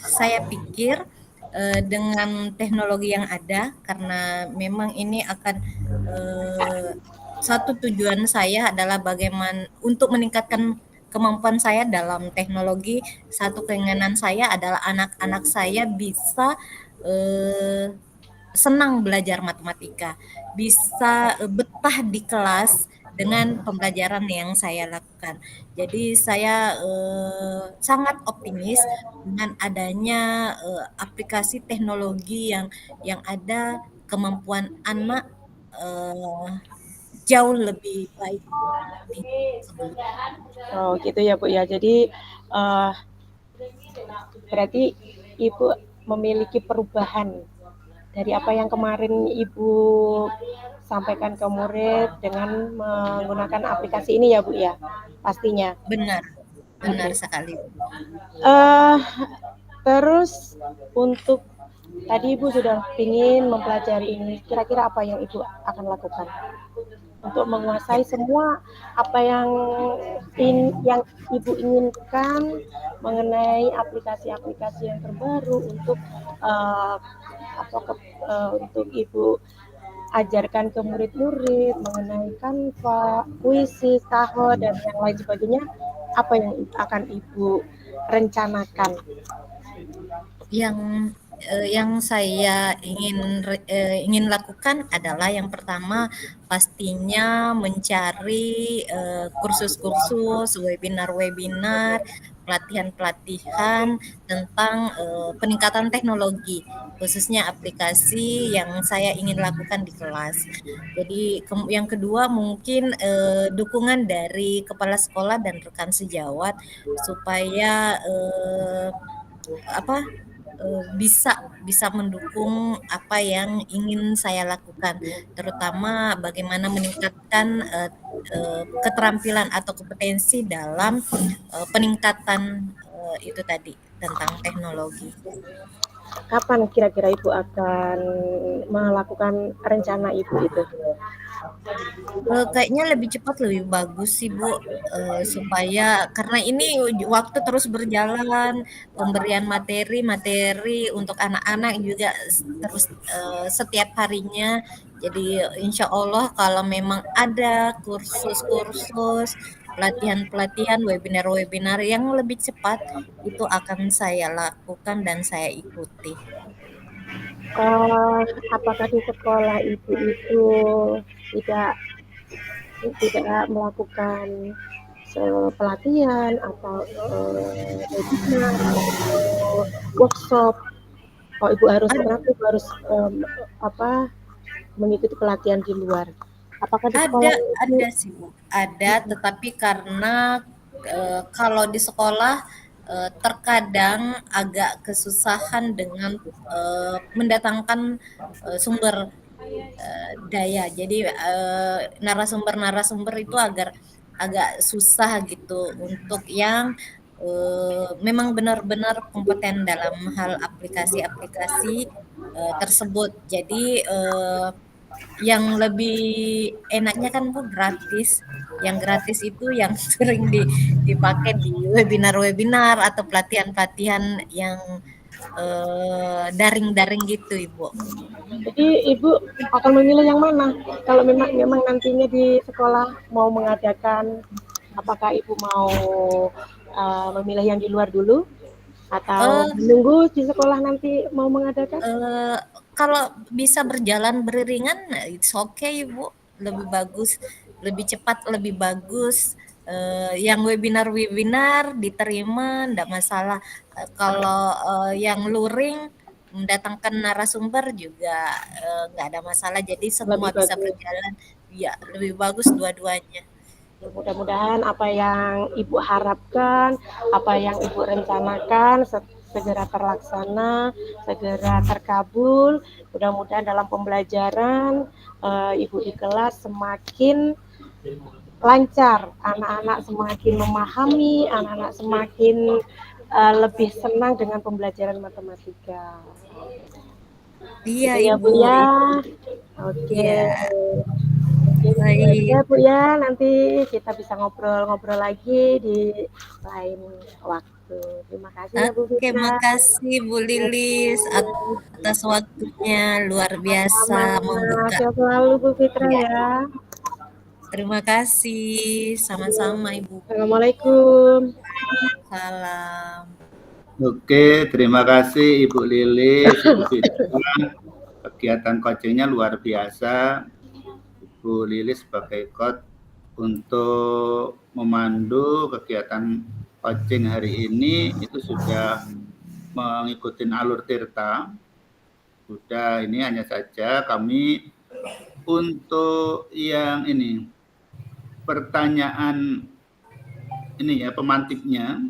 Saya pikir dengan teknologi yang ada karena memang ini akan satu tujuan saya adalah bagaimana untuk meningkatkan kemampuan saya dalam teknologi. Satu keinginan saya adalah anak-anak saya bisa eh, senang belajar matematika, bisa betah di kelas dengan pembelajaran yang saya lakukan. Jadi saya sangat optimis dengan adanya aplikasi teknologi yang ada kemampuan anak eh, jauh lebih baik di sebelumnya. Oh gitu ya Bu ya. Jadi uh, berarti Ibu memiliki perubahan dari apa yang kemarin Ibu sampaikan ke murid dengan menggunakan aplikasi ini ya Bu ya, pastinya. Benar, benar sekali. Uh, terus untuk tadi Ibu sudah ingin mempelajari ini, kira-kira apa yang Ibu akan lakukan untuk menguasai semua apa yang Ibu inginkan mengenai aplikasi-aplikasi yang terbaru untuk untuk Ibu ajarkan ke murid-murid mengenai Canva, Quizizz, Kahoot dan yang lain sebagainya, apa yang akan Ibu rencanakan? Yang yang saya ingin lakukan adalah yang pertama pastinya mencari kursus-kursus, webinar-webinar, pelatihan-pelatihan tentang peningkatan teknologi, khususnya aplikasi yang saya ingin lakukan di kelas. Jadi yang kedua mungkin dukungan dari kepala sekolah dan rekan sejawat supaya apa bisa bisa mendukung apa yang ingin saya lakukan, terutama bagaimana meningkatkan keterampilan atau kompetensi dalam peningkatan itu tadi tentang teknologi. Kapan kira-kira Ibu akan melakukan rencana Ibu itu? Kayaknya lebih cepat lebih bagus sih Bu, supaya karena ini waktu terus berjalan, pemberian materi-materi untuk anak-anak juga terus, setiap harinya. Jadi insya Allah kalau memang ada kursus-kursus, pelatihan-pelatihan, webinar-webinar yang lebih cepat, itu akan saya lakukan dan saya ikuti. Apakah di sekolah Ibu itu tidak tidak melakukan pelatihan atau webinar atau workshop? Kalau Ibu harus kenapa Ibu harus mengikuti pelatihan di luar? Apakah di sekolah Ibu? Ada sih Bu, ada, tetapi karena kalau di sekolah terkadang agak kesusahan dengan mendatangkan sumber daya. Jadi narasumber-narasumber itu agak susah gitu untuk yang memang benar-benar kompeten dalam hal aplikasi-aplikasi tersebut. Jadi yang lebih enaknya kan Bu gratis. Yang gratis itu yang sering dipakai di webinar-webinar atau pelatihan-pelatihan yang daring-daring gitu Ibu. Jadi Ibu akan memilih yang mana? Kalau memang nantinya di sekolah mau mengadakan, apakah Ibu mau memilih yang di luar dulu atau menunggu di sekolah nanti mau mengadakan? Kalau bisa berjalan beriringan, it's okay Bu, lebih bagus, lebih cepat, lebih bagus. Yang webinar diterima, enggak masalah. Kalau yang luring mendatangkan narasumber juga enggak ada masalah. Jadi semua bisa berjalan. Ya, lebih bagus dua-duanya. Mudah-mudahan apa yang Ibu harapkan, apa yang Ibu rencanakan segera terlaksana, segera terkabul. Mudah-mudahan dalam pembelajaran Ibu di kelas semakin lancar, anak-anak semakin memahami, anak-anak semakin lebih senang dengan pembelajaran matematika. Iya, ya, Ibu. Bu ya. Oke. Iya. Ya Bu ya, nanti kita bisa ngobrol-ngobrol lagi di lain waktu. Terima kasih ya Bu Fitra. Oke, makasih Bu Lilis atas waktunya, luar biasa membuka. Sehat selalu Bu Fitra ya. Terima kasih, sama-sama Ibu. Assalamualaikum. Salam. Oke, terima kasih Ibu Lilis, Ibu Fitra. Kegiatan coachingnya luar biasa. Ibu Lilis sebagai coach untuk memandu kegiatan coaching hari ini itu sudah mengikuti alur Tirta. Sudah, ini hanya saja kami untuk yang ini pertanyaan ini ya pemantiknya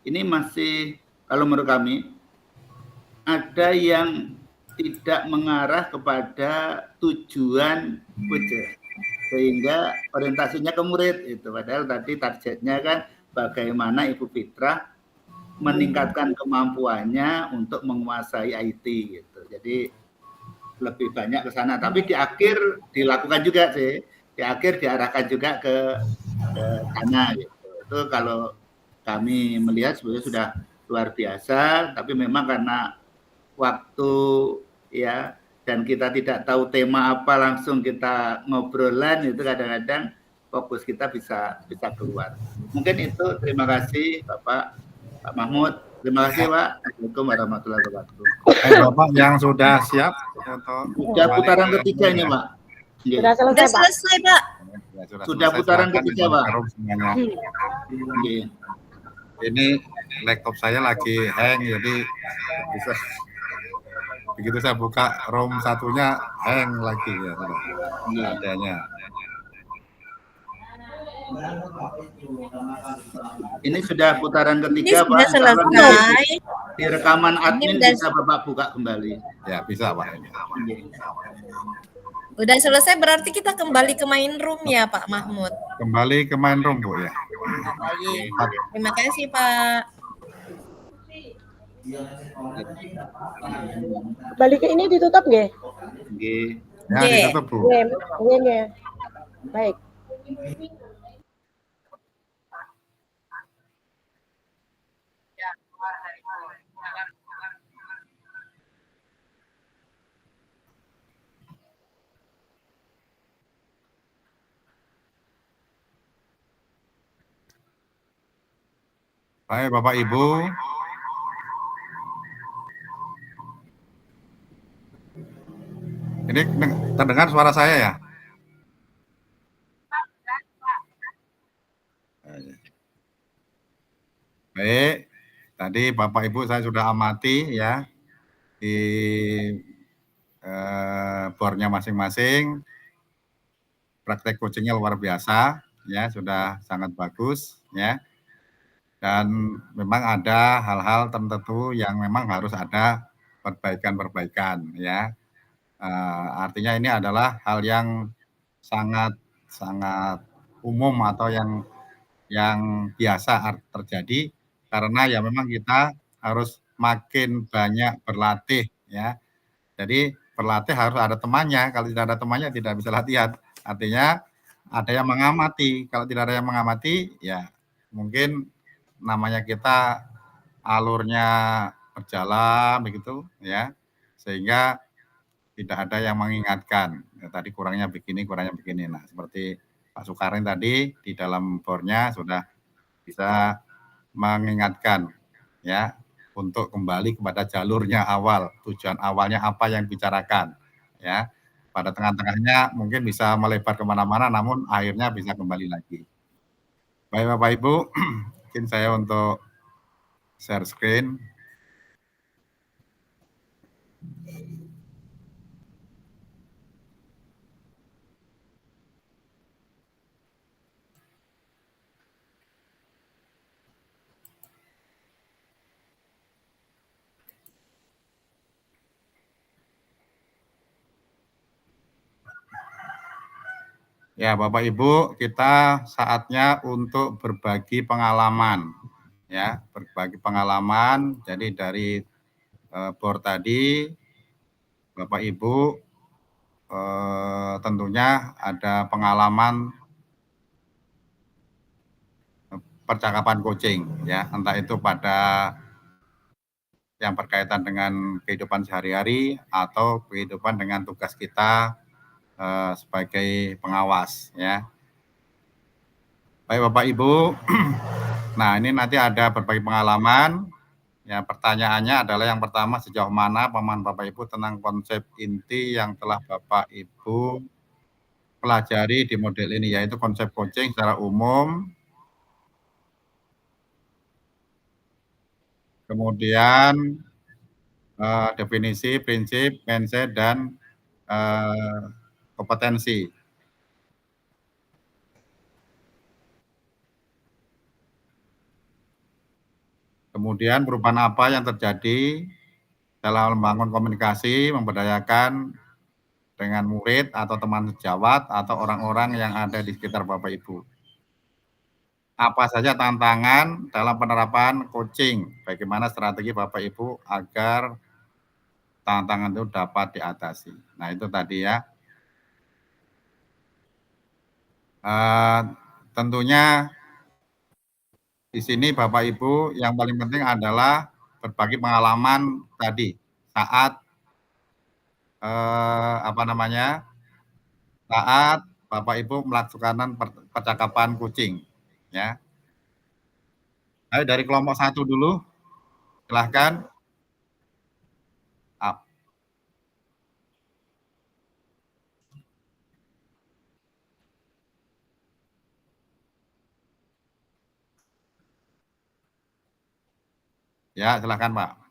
ini masih kalau menurut kami ada yang tidak mengarah kepada tujuan ujian sehingga orientasinya ke murid itu padahal tadi targetnya kan bagaimana Ibu Fitra meningkatkan kemampuannya untuk menguasai IT gitu. Jadi lebih banyak ke sana tapi di akhir dilakukan juga sih. Di akhir diarahkan juga ke sana gitu. Itu kalau kami melihat sebenarnya sudah luar biasa tapi memang karena waktu ya dan kita tidak tahu tema apa langsung kita ngobrolan itu kadang-kadang fokus kita bisa keluar. Mungkin itu terima kasih Bapak Mahmud Terima kasih Pak. Assalamualaikum warahmatullahi wabarakatuh. Bapak yang sudah siap untuk Sudah kembali putaran ke ketiga room ini ya? Pak. Iya. Sudah Udah selesai, Pak. selesai, Pak. Ya, Sudah selesai. putaran Silakan ketiga, kembali Pak. ke room semuanya. Iya. Ini laptop saya lagi hang, jadi bisa begitu saya buka room satunya hang lagi ya, sudah. Iya. Adanya. Ini sudah putaran Ini ketiga sudah Pak. Insya Allah selesai. di rekaman admin udah- bisa Bapak buka kembali. Ya, bisa Pak. Iya. Udah selesai berarti kita kembali ke main room ya, Pak Mahmud. Kembali ke main room, Bu ya. Baik. Terima kasih, Pak. Balik ke ini ditutup nggih? Nggih. Ya, Oke. ditutup, Bu. Nggih. Baik. Baik, Bapak Ibu. Ini terdengar suara saya ya? Baik, tadi Bapak Ibu saya sudah amati ya di boardnya masing-masing. Praktek coachingnya luar biasa, ya sudah sangat bagus ya. Dan memang ada hal-hal tertentu yang memang harus ada perbaikan-perbaikan ya. Artinya ini adalah hal yang sangat umum atau yang biasa terjadi karena ya memang kita harus makin banyak berlatih ya. Jadi berlatih harus ada temannya, kalau tidak ada temannya tidak bisa latihan. Artinya ada yang mengamati, kalau tidak ada yang mengamati ya mungkin namanya kita alurnya berjalan begitu ya, sehingga tidak ada yang mengingatkan. Ya, tadi kurangnya begini. Nah, seperti Pak Sukarin tadi di dalam boardnya sudah bisa mengingatkan ya untuk kembali kepada jalurnya awal, tujuan awalnya apa yang dibicarakan ya. Pada tengah-tengahnya mungkin bisa melebar kemana-mana, namun akhirnya bisa kembali lagi. Baik Bapak Ibu, mungkin saya untuk share screen. Ya, Bapak Ibu, kita saatnya untuk berbagi pengalaman. Ya, berbagi pengalaman. Jadi dari board tadi, Bapak Ibu tentunya ada pengalaman percakapan coaching, ya, entah itu pada yang berkaitan dengan kehidupan sehari-hari atau kehidupan dengan tugas kita sebagai pengawas ya. Baik Bapak Ibu, nah ini nanti ada berbagai pengalaman. Ya, pertanyaannya adalah yang pertama, sejauh mana pemahaman Bapak Ibu tentang konsep inti yang telah Bapak Ibu pelajari di model ini, yaitu konsep coaching secara umum. Kemudian definisi, prinsip, mindset, dan kompetensi. Kemudian perubahan apa yang terjadi dalam membangun komunikasi, memberdayakan dengan murid atau teman sejawat atau orang-orang yang ada di sekitar Bapak Ibu. Apa saja tantangan dalam penerapan coaching? Bagaimana strategi Bapak Ibu agar tantangan itu dapat diatasi? Nah itu tadi ya. Tentunya di sini Bapak Ibu yang paling penting adalah berbagi pengalaman tadi saat saat Bapak Ibu melakukan percakapan coaching ya. Ayo dari kelompok 1 dulu. Silahkan. Up. Ya, silahkan Pak.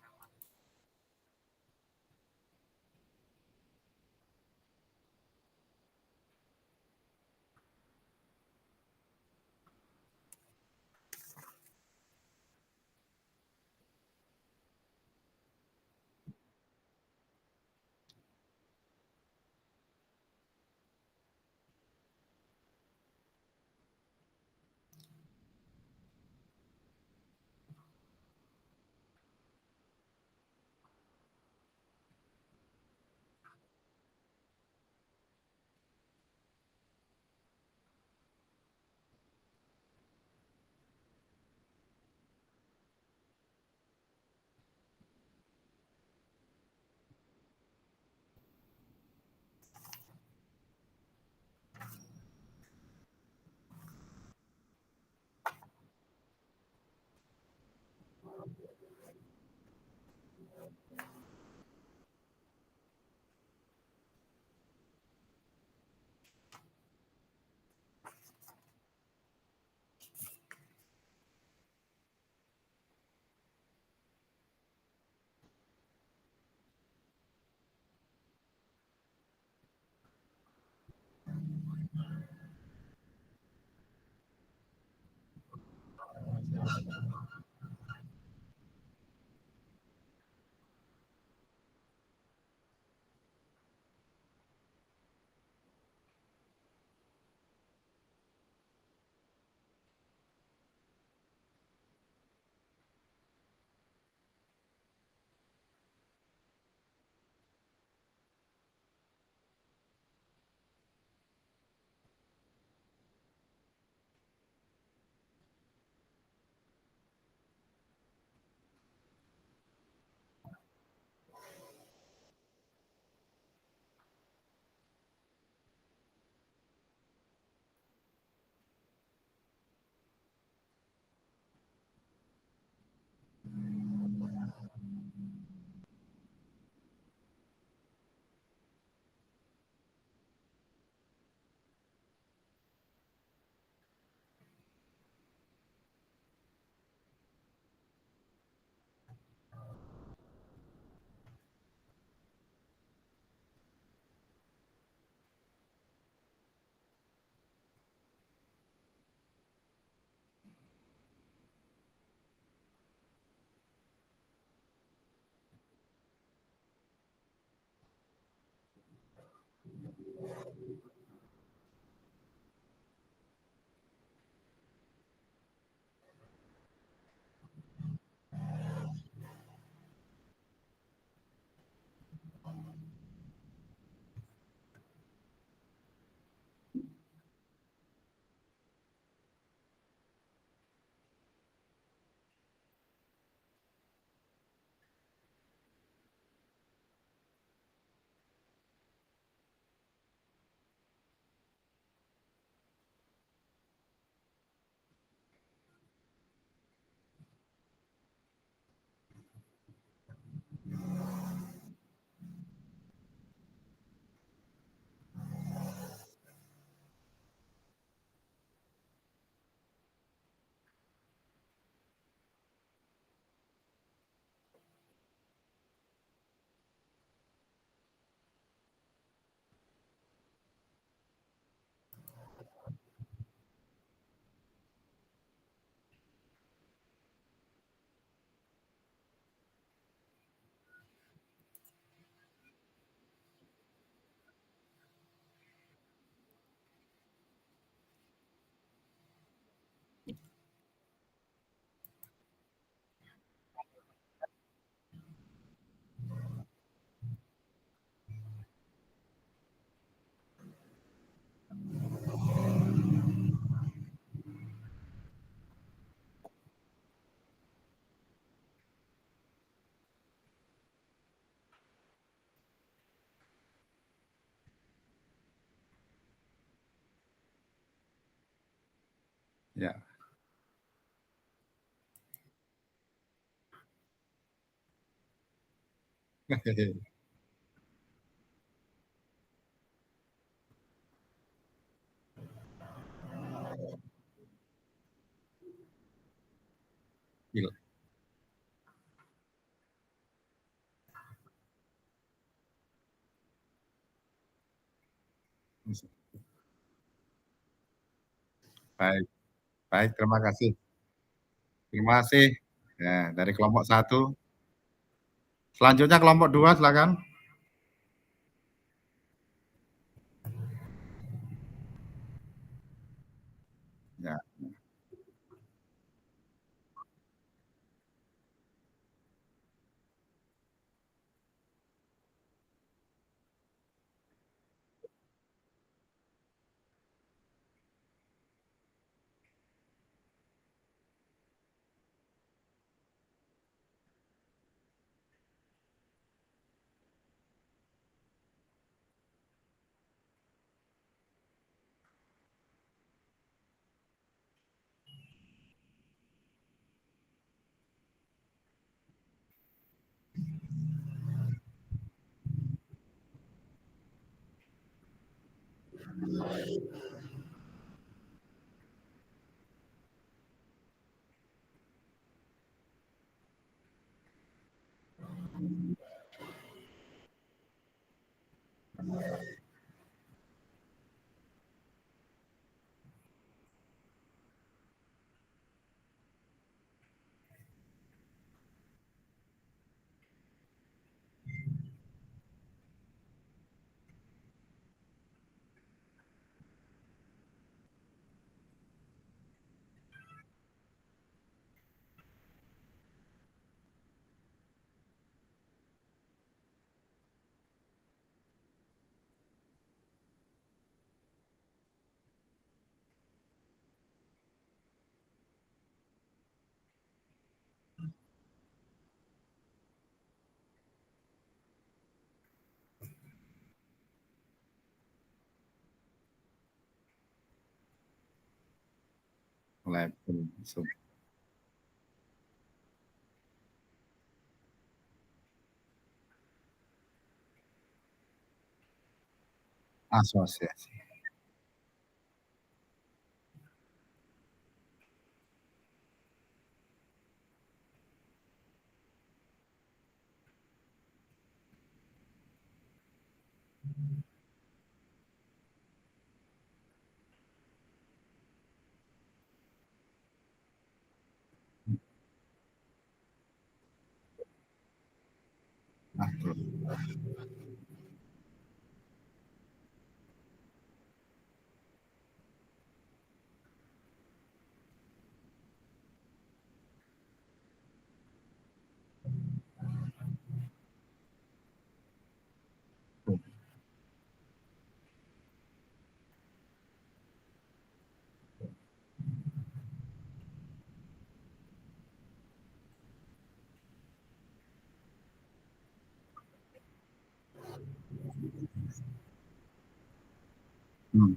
Ya. Gila. Baik, baik, terima kasih. Terima kasih. Ya, dari kelompok satu. Selanjutnya kelompok 2, silakan. Ya, mulai masuk. Asosiasi. Nah, terus. Hmm.